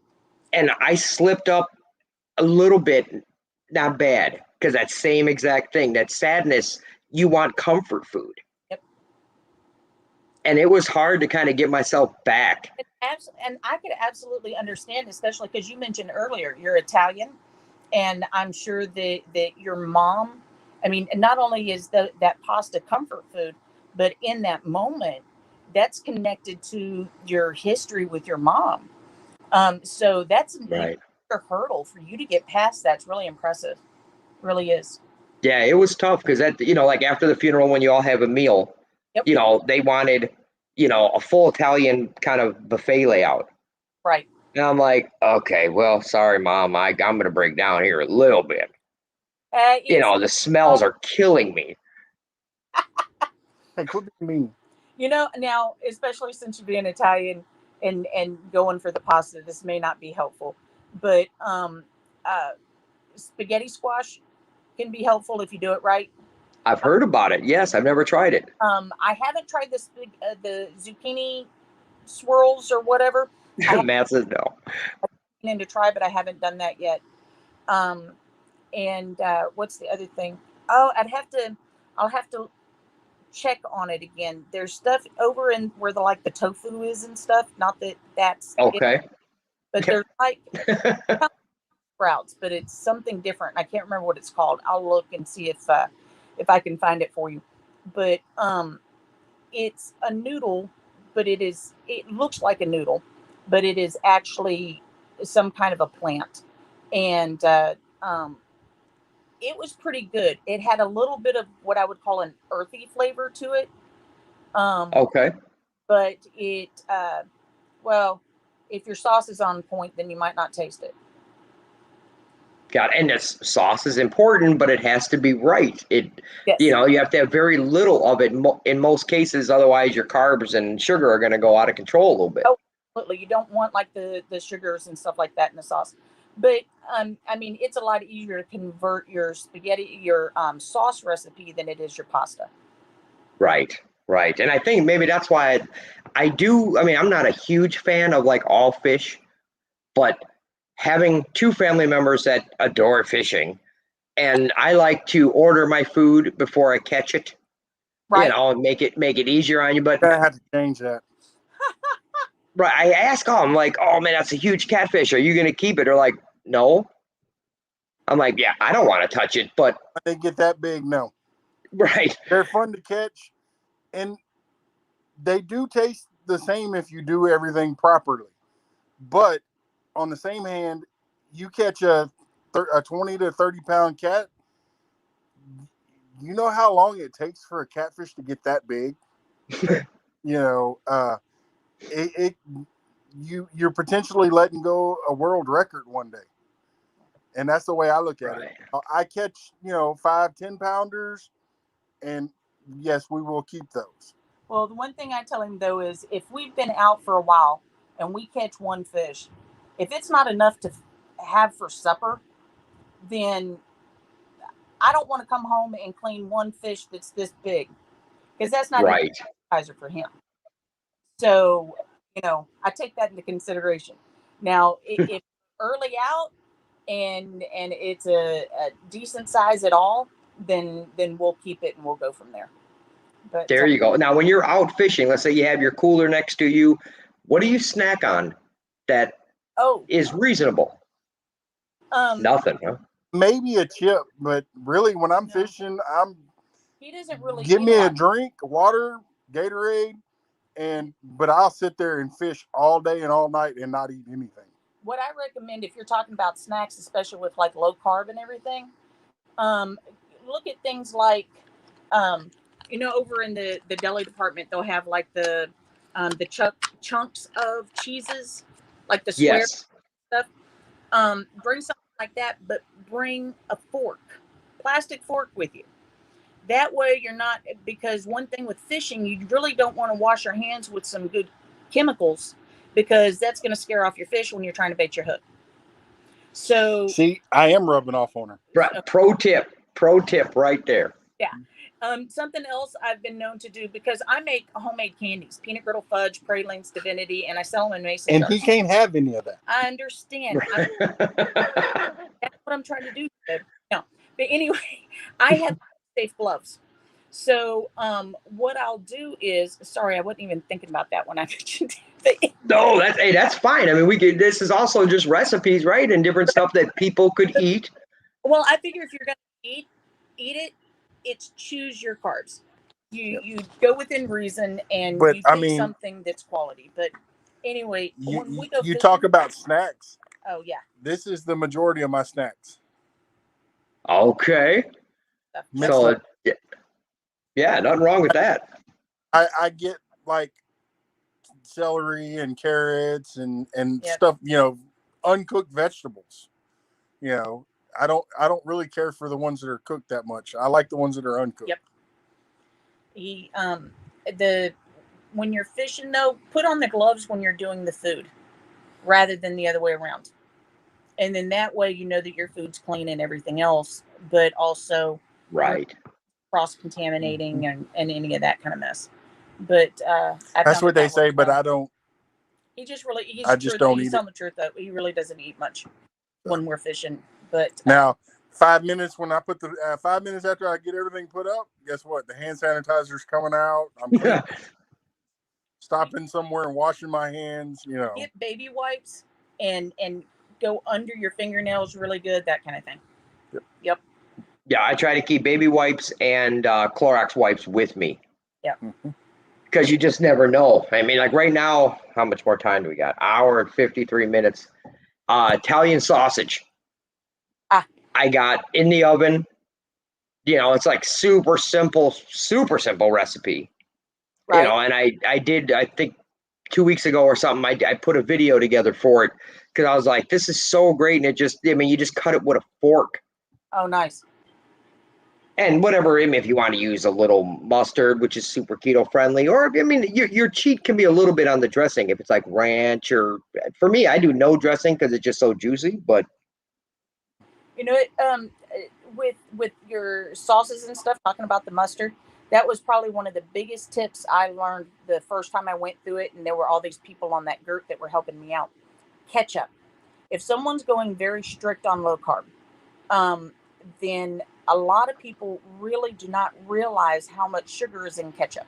And I slipped up a little bit, not bad, because that same exact thing, that sadness, you want comfort food. Yep. And it was hard to kind of get myself back. And I could absolutely understand, especially because you mentioned earlier, you're Italian, and I'm sure that your mom, I mean, not only is that pasta comfort food, but in that moment, that's connected to your history with your mom. So that's Right. a hurdle for you to get past. That's really impressive. Really is. Yeah, it was tough because that, like after the funeral, when you all have a meal, Yep. They wanted, a full Italian kind of buffet layout. Right. And I'm like, okay, well, sorry, Mom, I'm going to break down here a little bit. The smells are killing me. Hey, quit being mean. Now, especially since you're being Italian and going for the pasta, this may not be helpful, but spaghetti squash can be helpful if you do it right. I've heard about it. Yes, I've never tried it. I haven't tried the zucchini swirls or whatever. Matt says no. I'm to try, but I haven't done that yet. And what's the other thing? Oh, I'll have to check on it again. There's stuff over in where the tofu is and stuff. Not that that's okay, but there's sprouts, but it's something different. I can't remember what it's called. I'll look and see if I can find it for you. But it's a noodle, but it looks like a noodle, but it is actually some kind of a plant. And it was pretty good. It had a little bit of what I would call an earthy flavor to it. Okay. But it, well, if your sauce is on point, then you might not taste it. Got it. And this sauce is important, but it has to be right. Yes. You have to have very little of it in most cases. Otherwise, your carbs and sugar are going to go out of control a little bit. Oh, absolutely. You don't want the sugars and stuff like that in the sauce. But I mean, it's a lot easier to convert your spaghetti, your sauce recipe than it is your pasta. Right. And I think maybe that's why I mean, I'm not a huge fan of all fish, but having two family members that adore fishing, and I like to order my food before I catch it. Right. Make it easier on you. But I had to change that. Right. I ask them, I'm like, oh man, that's a huge catfish. Are you going to keep it? They're like, no. I'm like, yeah, I don't want to touch it, but When they get that big, no. right. They're fun to catch, and they do taste the same if you do everything properly. But on the same hand, you catch a 20 to 30 pound cat, you know how long it takes for a catfish to get that big? You're potentially letting go a world record one day. And that's the way I look at it. I catch, 5-10 pounders, and yes, we will keep those. Well, the one thing I tell him though is if we've been out for a while and we catch one fish, if it's not enough to have for supper, then I don't want to come home and clean one fish that's this big, because that's not Right. an appetizer for him. So, I take that into consideration. Now, if early out and it's a decent size at all, then we'll keep it and we'll go from there. But There you go. Now, when you're out fishing, let's say you have your cooler next to you, what do you snack on that is reasonable? Nothing, huh? Maybe a chip, but really, when I'm fishing, he doesn't really give eat me a a drink, water, Gatorade, but I'll sit there and fish all day and all night and not eat anything. What I recommend, if you're talking about snacks, especially with like low carb and everything, look at things like, over in the deli department, they'll have like the chunks of cheeses, like the square stuff. Bring something like that, but bring a plastic fork with you. That way you're not, because one thing with fishing, you really don't want to wash your hands with some good chemicals, because that's going to scare off your fish when you're trying to bait your hook. So see, I am rubbing off on her. Right. Pro tip right there. Yeah. Something else I've been known to do, because I make homemade candies, peanut brittle fudge, pralines, divinity, and I sell them in mason jars. And he can't have any of that. I understand. That's what I'm trying to do. No, but anyway, I have safe gloves. So what I'll do is, sorry, I wasn't even thinking about that when I mentioned it. No, that's fine. I mean, this is also just recipes, right? And different stuff that people could eat. Well, I figure if you're going to eat it, it's choose your carbs. You go within reason, and you take something that's quality. But anyway, when we go you talk about snacks. Oh, yeah. This is the majority of my snacks. Okay. So, yeah, nothing wrong with that. I get like celery and carrots and stuff, uncooked vegetables. I don't really care for the ones that are cooked that much. I like the ones that are uncooked. Yep. When you're fishing though, put on the gloves when you're doing the food rather than the other way around. And then that way you know that your food's clean and everything else, but also cross-contaminating and any of that kind of mess. But that's what they say, but I don't. He just really, I just don't eat it. Tell the truth though, he really doesn't eat much when we're fishing. But now 5 minutes when I put the 5 minutes after I get everything put up, guess what? The hand sanitizer's coming out. I'm stopping somewhere and washing my hands. Get baby wipes and go under your fingernails really good, that kind of thing. Yep. Yeah, I try to keep baby wipes and Clorox wipes with me. Yep. Because you just never know. I mean, like right now, how much more time do we got? Hour and 53 minutes. Italian sausage. I got in the oven. It's like super simple recipe. Right. And I did, I think 2 weeks ago or something, I put a video together for it because I was like, this is so great. And you just cut it with a fork. Oh, nice. And whatever, if you want to use a little mustard, which is super keto friendly, or your cheat can be a little bit on the dressing if it's like ranch, or for me, I do no dressing because it's just so juicy. But with your sauces and stuff, talking about the mustard, that was probably one of the biggest tips I learned the first time I went through it, and there were all these people on that group that were helping me out. Ketchup. If someone's going very strict on low carb, then a lot of people really do not realize how much sugar is in ketchup.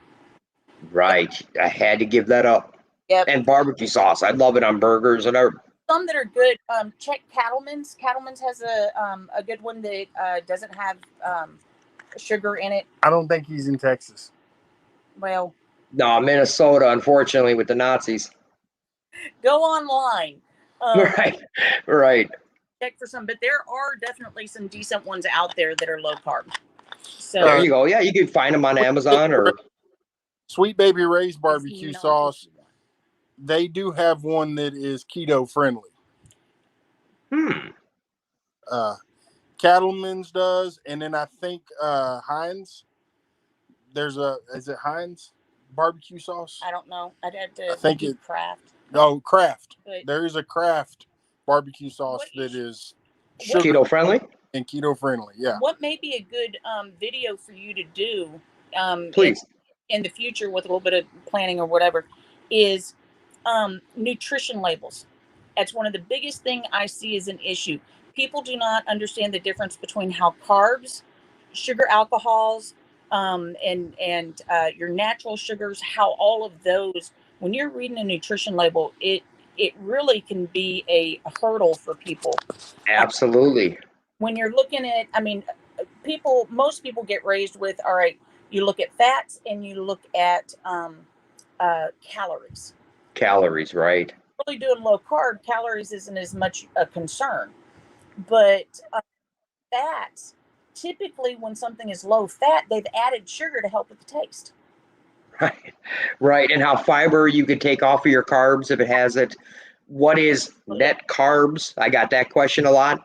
Right. I had to give that up. Yep. And barbecue sauce. I love it on burgers and everything. Some that are good. Check Cattleman's. Cattleman's has a good one that doesn't have sugar in it. I don't think he's in Texas. Well, No, Minnesota, unfortunately, with the Nazis. go online. Right. Check for some, but there are definitely some decent ones out there that are low carb. So There you go. Yeah, you can find them on Amazon or Sweet Baby Ray's barbecue It's not sauce. what you want. They do have one that is keto friendly. Cattleman's does, and then I think Heinz. Is it Heinz barbecue sauce? I don't know. I'd have to I think do it- Kraft. Oh, Kraft. But There is a Kraft barbecue sauce What you that is What- sugar keto friendly. and keto friendly. Yeah. what may be a good video for you to do Please. in the future with a little bit of planning or whatever is nutrition labels. That's one of the biggest thing I see as an issue. People do not understand the difference between how carbs, sugar alcohols, and your natural sugars, how all of those, when you're reading a nutrition label, it really can be a hurdle for people. Absolutely. When you're looking at, most people get raised with, all right, you look at fats and you look at calories. Calories, right. Really doing low carb, calories isn't as much a concern. But fats, typically when something is low fat, they've added sugar to help with the taste. Right. Right. And how fiber you could take off of your carbs if it has it. What is net carbs? I got that question a lot.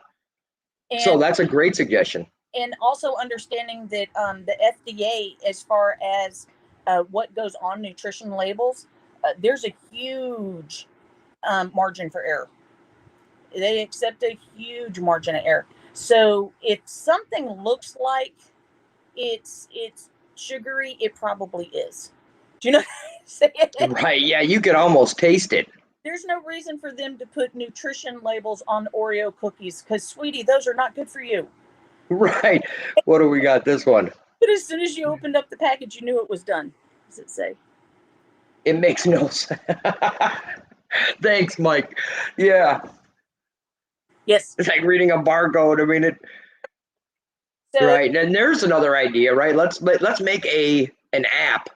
And, So that's a great suggestion. and also understanding that the FDA, as far as what goes on nutrition labels, there's a huge margin for error. They accept a huge margin of error. So if something looks like it's sugary, it probably is. Do you know what I'm saying? Right. Yeah, you could almost taste it. There's no reason for them to put nutrition labels on Oreo cookies because, sweetie, those are not good for you. Right. What do we got this one? But as soon as you opened up the package, you knew it was done. What does it say? It makes no sense. Thanks, Mike. Yeah. Yes. It's like reading a barcode. I mean, So, right. And there's another idea, right? Let's make an app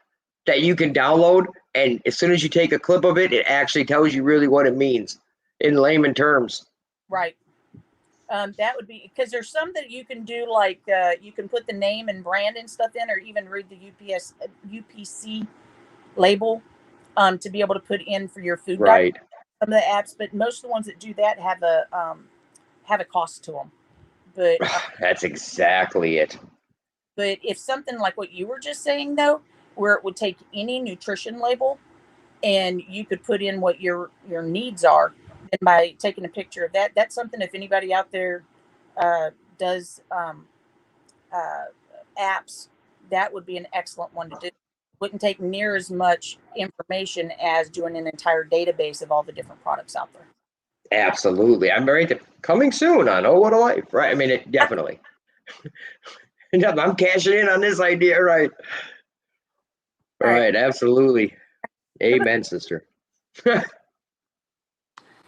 that you can download, and as soon as you take a clip of it, it actually tells you really what it means in layman terms. right. That would be because there's some that you can do, like you can put the name and brand and stuff in, or even read the UPC label to be able to put in for your food. Right. Guide. Some of the apps, but most of the ones that do that have a cost to them. But That's exactly it. But if something like what you were just saying, though, where it would take any nutrition label and you could put in what your needs are, and by taking a picture of that, that's something, if anybody out there does apps, that would be an excellent one to do. Wouldn't take near as much information as doing an entire database of all the different products out there. Absolutely. I'm very coming soon on Oh What a Life, right? I mean, it definitely. I'm cashing in on this idea, right? Right, absolutely. Amen, sister.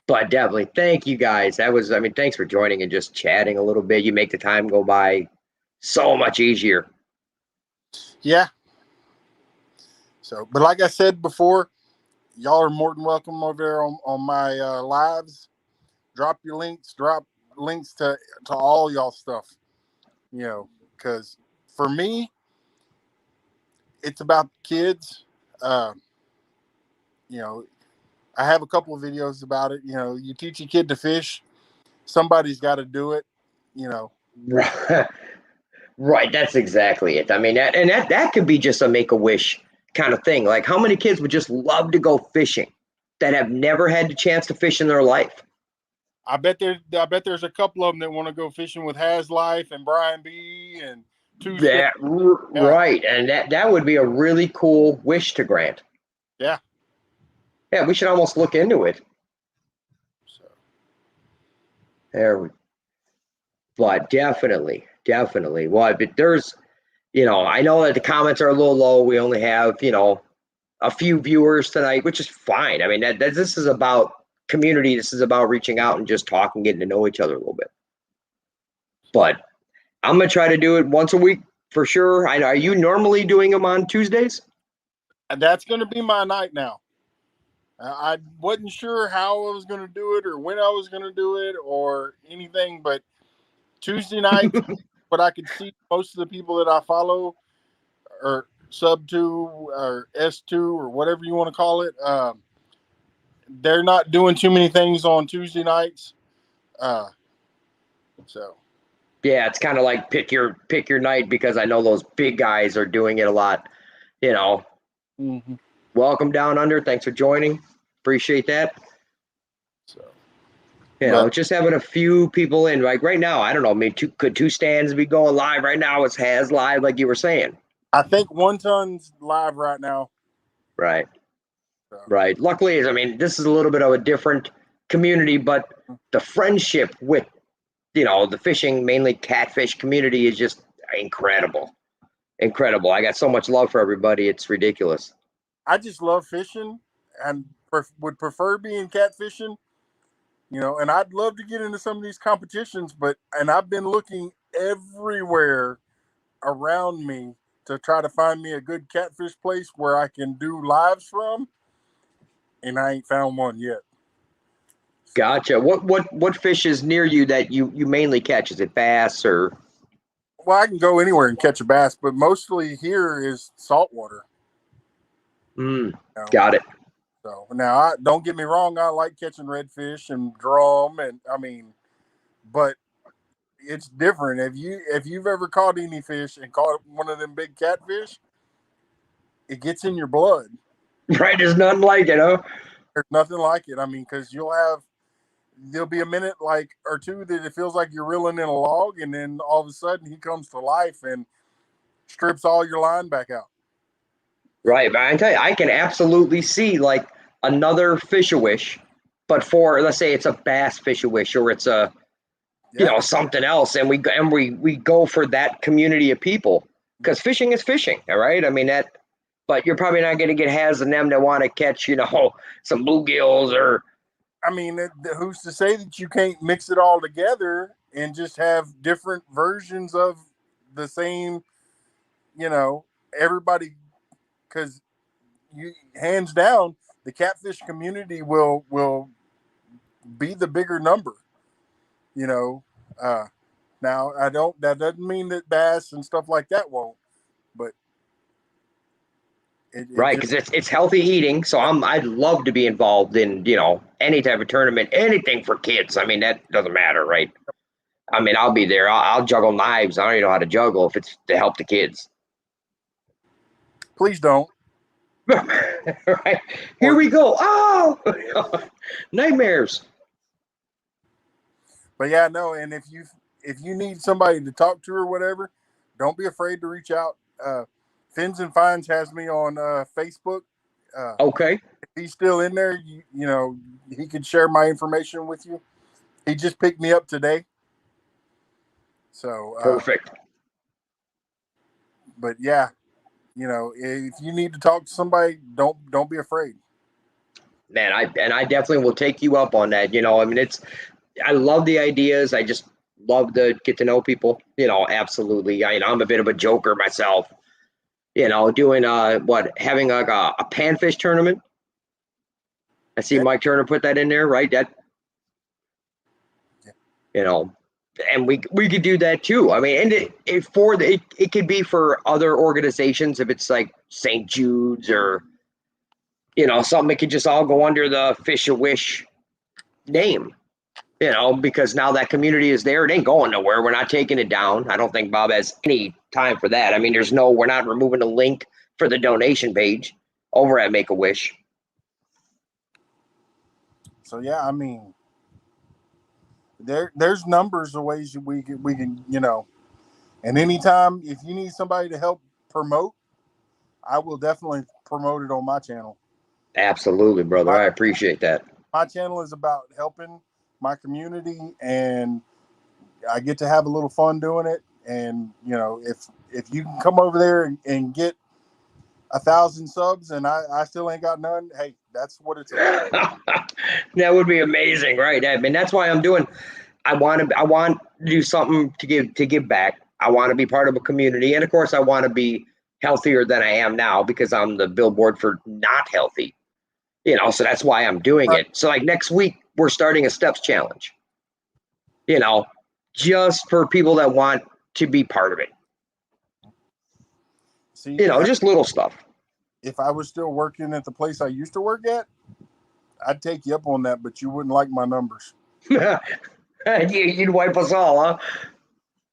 But definitely, thank you guys. Thanks for joining and just chatting a little bit. You make the time go by so much easier. Yeah. So, but like I said before, y'all are more than welcome over there on my lives. Drop links to all y'all stuff, because for me, it's about kids. I have a couple of videos about it. You teach a kid to fish, somebody's got to do it. Right, that's exactly it. I mean, that could be just a Make-A-Wish kind of thing. Like, how many kids would just love to go fishing that have never had the chance to fish in their life? I bet there's a couple of them that want to go fishing with Has Life and Brian B. and That right, and that would be a really cool wish to grant. Yeah. Yeah, we should almost look into it. So. There we. But definitely. Well, but there's, I know that the comments are a little low. We only have, a few viewers tonight, which is fine. I mean, this is about community. This is about reaching out and just talking, getting to know each other a little bit. But I'm going to try to do it once a week for sure. Are you normally doing them on Tuesdays? And that's going to be my night now. I wasn't sure how I was going to do it or when I was going to do it or anything, but Tuesday night, but I could see most of the people that I follow or sub to or S2 or whatever you want to call it. They're not doing too many things on Tuesday nights. So yeah, it's kind of like pick your night, because I know those big guys are doing it a lot, you know. Mm-hmm. Welcome down under. Thanks for joining. Appreciate that. So, you know, just having a few people in, like right now, I don't know, maybe could two stands be going live right now? It's has live, like you were saying. I think 1 Ton's live right now. Right. So. Right. Luckily, I mean, this is a little bit of a different community, but the friendship with, you know, the fishing, mainly catfish community is just incredible. Incredible. I got so much love for everybody. It's ridiculous. I just love fishing and would prefer being catfishing, you know, and I'd love to get into some of these competitions, and I've been looking everywhere around me to try to find me a good catfish place where I can do lives from, and I ain't found one yet. Gotcha. What fish is near you that you mainly catch? Is it bass or? Well, I can go anywhere and catch a bass, but mostly here is saltwater. Got it. So now, don't get me wrong, I like catching redfish and drum, and I mean, but it's different. If you've ever caught any fish and caught one of them big catfish, it gets in your blood. Right, there's nothing like it, huh? There's nothing like it. I mean, because there'll be a minute like or two that it feels like you're reeling in a log, and then all of a sudden he comes to life and strips all your line back out. Right, but I can tell you, I can absolutely see like another fish-a-wish, but for, let's say it's a bass fish-a-wish, or it's a, you know, something else, and we go for that community of people, because fishing is fishing, all right? I mean but you're probably not going to get Has and them that want to catch, you know, some bluegills or. I mean, who's to say that you can't mix it all together and just have different versions of the same, you know, everybody. Because hands down, the catfish community will be the bigger number. You know, now that doesn't mean that bass and stuff like that won't, but Right, because it's healthy eating, so I'd love to be involved in, you know, any type of tournament, anything for kids. I mean, that doesn't matter, right? I mean, I'll be there. I'll juggle knives. I don't even know how to juggle if it's to help the kids. Please don't. Right. Here we go. Oh, nightmares. But yeah, no. And if you need somebody to talk to or whatever, don't be afraid to reach out. Fins and Finds has me on Facebook. Okay. If he's still in there, you know, he can share my information with you. He just picked me up today. So perfect. But yeah, you know, if you need to talk to somebody, don't be afraid. Man, I definitely will take you up on that. You know, I mean, I love the ideas. I just love to get to know people. You know, absolutely. I'm a bit of a joker myself. You know, doing having like a panfish tournament. I see Mike Turner put that in there, right? You know, and we could do that too. I mean, and it could be for other organizations if it's like St. Jude's or, you know, something that could just all go under the Fish-a-Wish name. You know, because now that community is there. It ain't going nowhere. We're not taking it down. I don't think Bob has any time for that. I mean, we're not removing the link for the donation page over at Make-A-Wish. So yeah, I mean, there's numbers of ways we can, you know, and anytime if you need somebody to help promote, I will definitely promote it on my channel. Absolutely, brother. I appreciate that. My channel is about helping my community, and I get to have a little fun doing it. And you know, if you can come over there and get 1,000 subs and I still ain't got none. Hey, that's what it's about. That would be amazing, right? I mean, that's why I'm doing. I want to do something to give back. I want to be part of a community, and of course, I want to be healthier than I am now because I'm the billboard for not healthy. So that's why I'm doing it. So like next week, we're starting a steps challenge. Just for people that want to be part of it. See, just little stuff. If I was still working at the place I used to work at, I'd take you up on that, but you wouldn't like my numbers. You'd wipe us all, huh?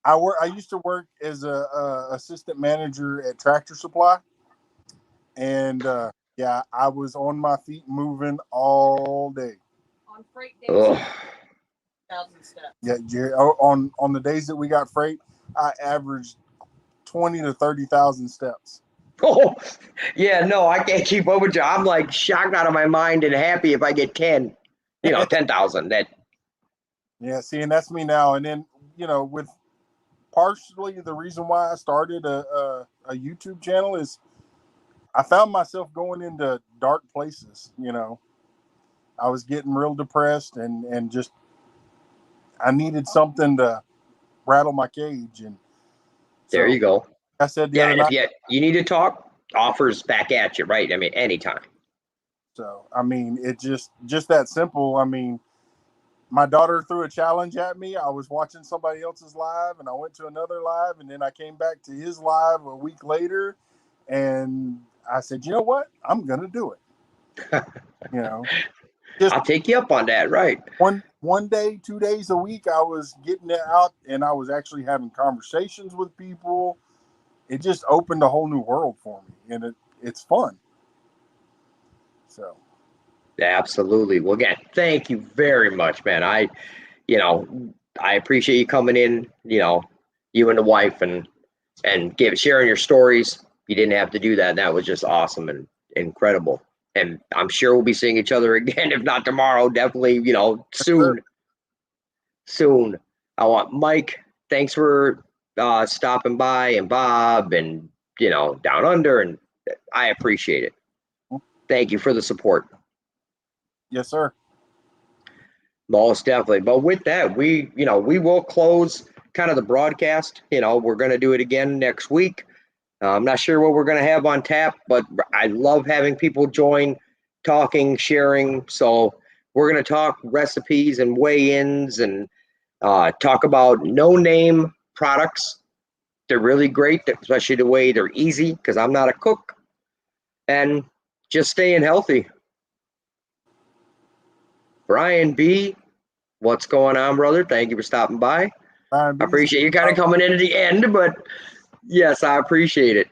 I used to work as a assistant manager at Tractor Supply, and yeah, I was on my feet moving all day. On freight days, 1,000 steps. Yeah. On the days that we got freight, I averaged 20 to 30,000 steps. Oh, yeah, no, I can't keep up with you. I'm like shocked out of my mind and happy if I get 10,000. Yeah, see, and that's me now. And then, with partially the reason why I started a YouTube channel is I found myself going into dark places. I was getting real depressed and just I needed something to rattle my cage. And there you go. I said the other night, if you need to talk, offers back at you, right? I mean, anytime. So, I mean, it just that simple. I mean, my daughter threw a challenge at me. I was watching somebody else's live and I went to another live and then I came back to his live a week later and I said, you know what? I'm going to do it. I'll take you up on that. Right. One day, 2 days a week, I was getting it out and I was actually having conversations with people. It just opened a whole new world for me and it's fun. So. Absolutely. Well, again, thank you very much, man. I appreciate you coming in, you and the wife and sharing your stories. You didn't have to do that. That was just awesome and incredible. And I'm sure we'll be seeing each other again, if not tomorrow, definitely, soon. Soon. I want Mike, thanks for stopping by, and Bob and, Down Under, and I appreciate it. Thank you for the support. Yes, sir. Most definitely. But with that, we will close kind of the broadcast. We're going to do it again next week. I'm not sure what we're going to have on tap, but I love having people join, talking, sharing. So we're going to talk recipes and weigh-ins and talk about no-name products. They're really great, especially the way they're easy, because I'm not a cook. And just staying healthy. Brian B., what's going on, brother? Thank you for stopping by. I appreciate you kind of coming in at the end, but yes, I appreciate it.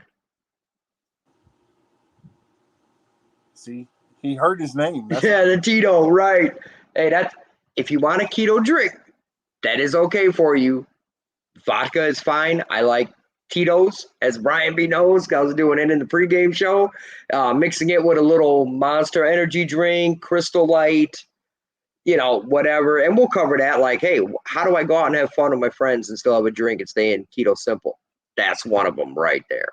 See, he heard his name. Yeah, the Tito, right. Hey, if you want a keto drink, that is okay for you. Vodka is fine. I like Tito's, as Brian B knows, I was doing it in the pregame show, mixing it with a little Monster energy drink, Crystal Light, whatever. And we'll cover that. Like, hey, how do I go out and have fun with my friends and still have a drink and stay in keto simple? That's one of them right there.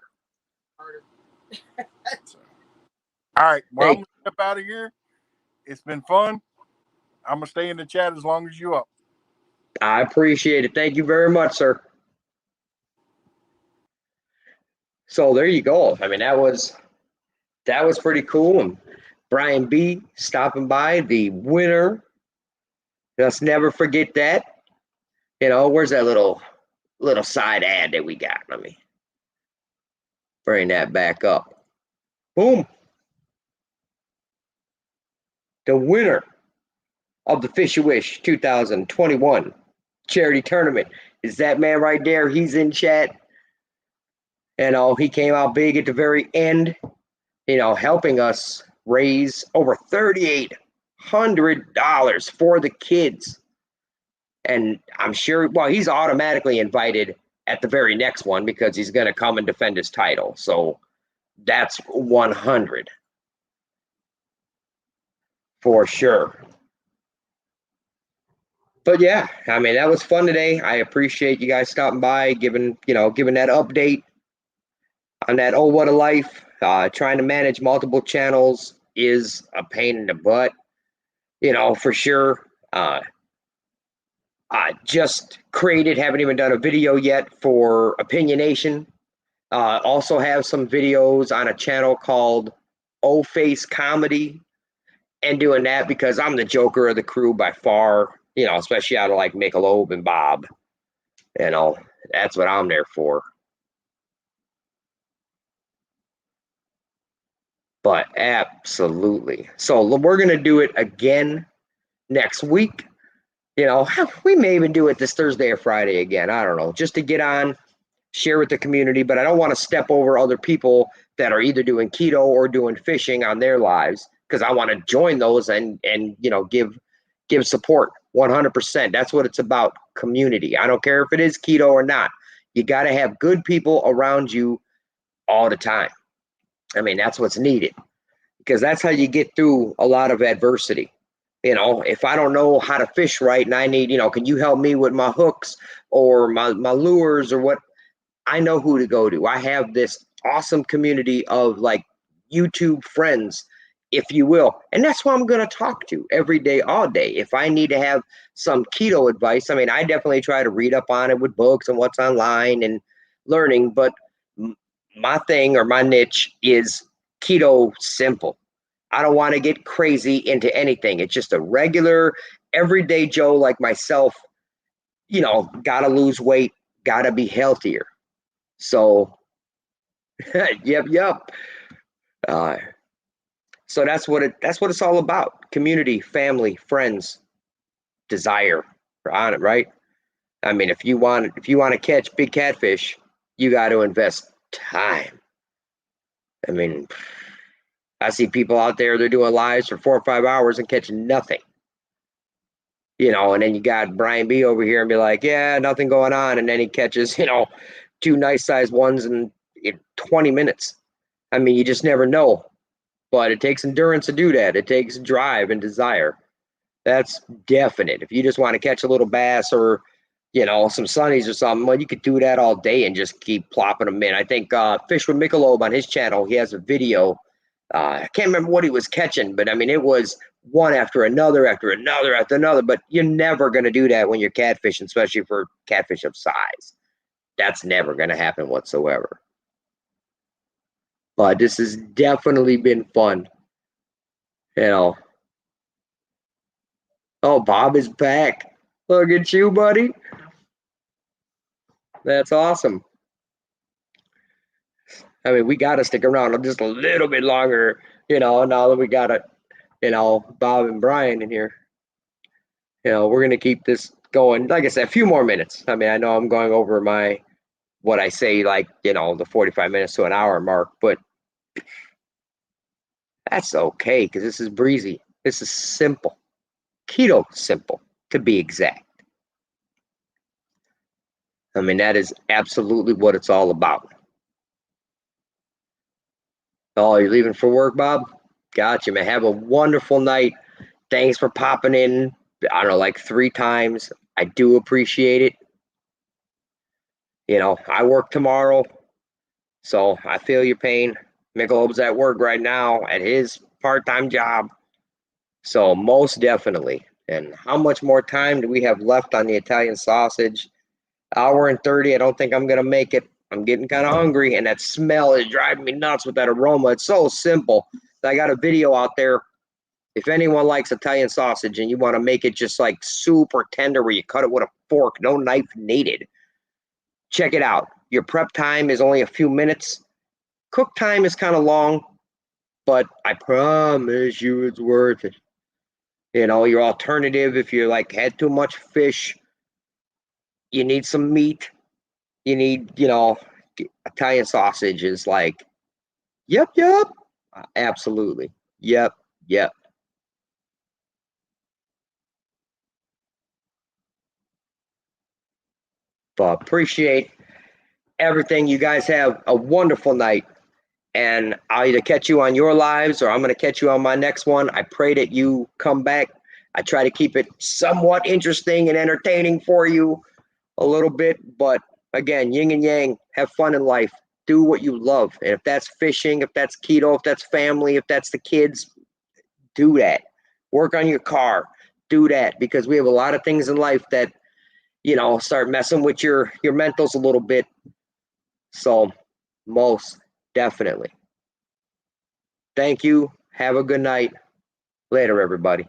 All right. Well, I'm going to step out of here. It's been fun. I'm going to stay in the chat as long as you up. I appreciate it. Thank you very much, sir. So there you go. I mean, that was pretty cool. And Brian B stopping by, the winner. Let's never forget that. Where's that little side ad that we got? Let me bring that back up. Boom. The winner of the Fish You Wish 2021 charity tournament is that man right there. He's in chat. He came out big at the very end, helping us raise over $3,800 for the kids. And I'm sure, he's automatically invited at the very next one because he's going to come and defend his title. So that's 100 for sure. But yeah, I mean, that was fun today. I appreciate you guys stopping by, giving that update on that Oh What a Life. Trying to manage multiple channels is a pain in the butt, for sure. I just created, haven't even done a video yet for Opinionation. Also have some videos on a channel called O Face Comedy, and doing that because I'm the joker of the crew by far, especially out of like Michelob and Bob. That's what I'm there for. But absolutely. So we're going to do it again next week. We may even do it this Thursday or Friday again. I don't know, just to get on, share with the community. But I don't want to step over other people that are either doing keto or doing fishing on their lives, because I want to join those and give support 100%. That's what it's about, community. I don't care if it is keto or not. You got to have good people around you all the time. I mean, that's what's needed, because that's how you get through a lot of adversity. If I don't know how to fish right and I need, can you help me with my hooks or my lures or what? I know who to go to. I have this awesome community of like YouTube friends, if you will. And that's who I'm going to talk to every day, all day. If I need to have some keto advice, I mean, I definitely try to read up on it with books and what's online and learning. But my thing or my niche is keto simple. I don't want to get crazy into anything. It's just a regular, everyday Joe like myself, got to lose weight, got to be healthier. So, yep. So that's what it's all about. Community, family, friends, desire on it, right? I mean, if you want to catch big catfish, you got to invest time. I mean, I see people out there, they're doing lives for 4 or 5 hours and catching nothing. And then you got Brian B over here and be like, yeah, nothing going on. And then he catches, 2 nice sized ones in 20 minutes. I mean, you just never know. But it takes endurance to do that. It takes drive and desire. That's definite. If you just want to catch a little bass or, some sunnies or something, well, you could do that all day and just keep plopping them in. I think Fish with Michelob on his channel, he has a video. I can't remember what he was catching, but I mean, it was one after another, after another, after another. But you're never going to do that when you're catfishing, especially for catfish of size. That's never going to happen whatsoever. But this has definitely been fun. Oh, Bob is back. Look at you, buddy. That's awesome. I mean, we got to stick around just a little bit longer, now that we got it, Bob and Brian in here. We're going to keep this going. Like I said, a few more minutes. I mean, I know I'm going over what I say, like, the 45 minutes to an hour mark, but that's okay, because this is breezy. This is simple. Keto simple, to be exact. I mean, that is absolutely what it's all about. Oh, you're leaving for work, Bob? Gotcha, man. Have a wonderful night. Thanks for popping in, I don't know, like 3 times. I do appreciate it. I work tomorrow, so I feel your pain. Michelob's at work right now at his part-time job. So most definitely. And how much more time do we have left on the Italian sausage? 1 hour and 30. I don't think I'm going to make it. I'm getting kind of hungry, and that smell is driving me nuts with that aroma. It's so simple. I got a video out there. If anyone likes Italian sausage and you want to make it just like super tender where you cut it with a fork, no knife needed, check it out. Your prep time is only a few minutes. Cook time is kind of long, but I promise you it's worth it. Your alternative, if you like had too much fish, you need some meat, you need, Italian sausage is like, yep, absolutely. Yep. But appreciate everything. You guys have a wonderful night, and I'll either catch you on your lives or I'm going to catch you on my next one. I pray that you come back. I try to keep it somewhat interesting and entertaining for you a little bit, but again, yin and yang, have fun in life. do what you love. And if that's fishing, if that's keto, if that's family, if that's the kids, do that. Work on your car, do that, because we have a lot of things in life that, start messing with your mentals a little bit. So most definitely. Thank you. Have a good night. Later, everybody.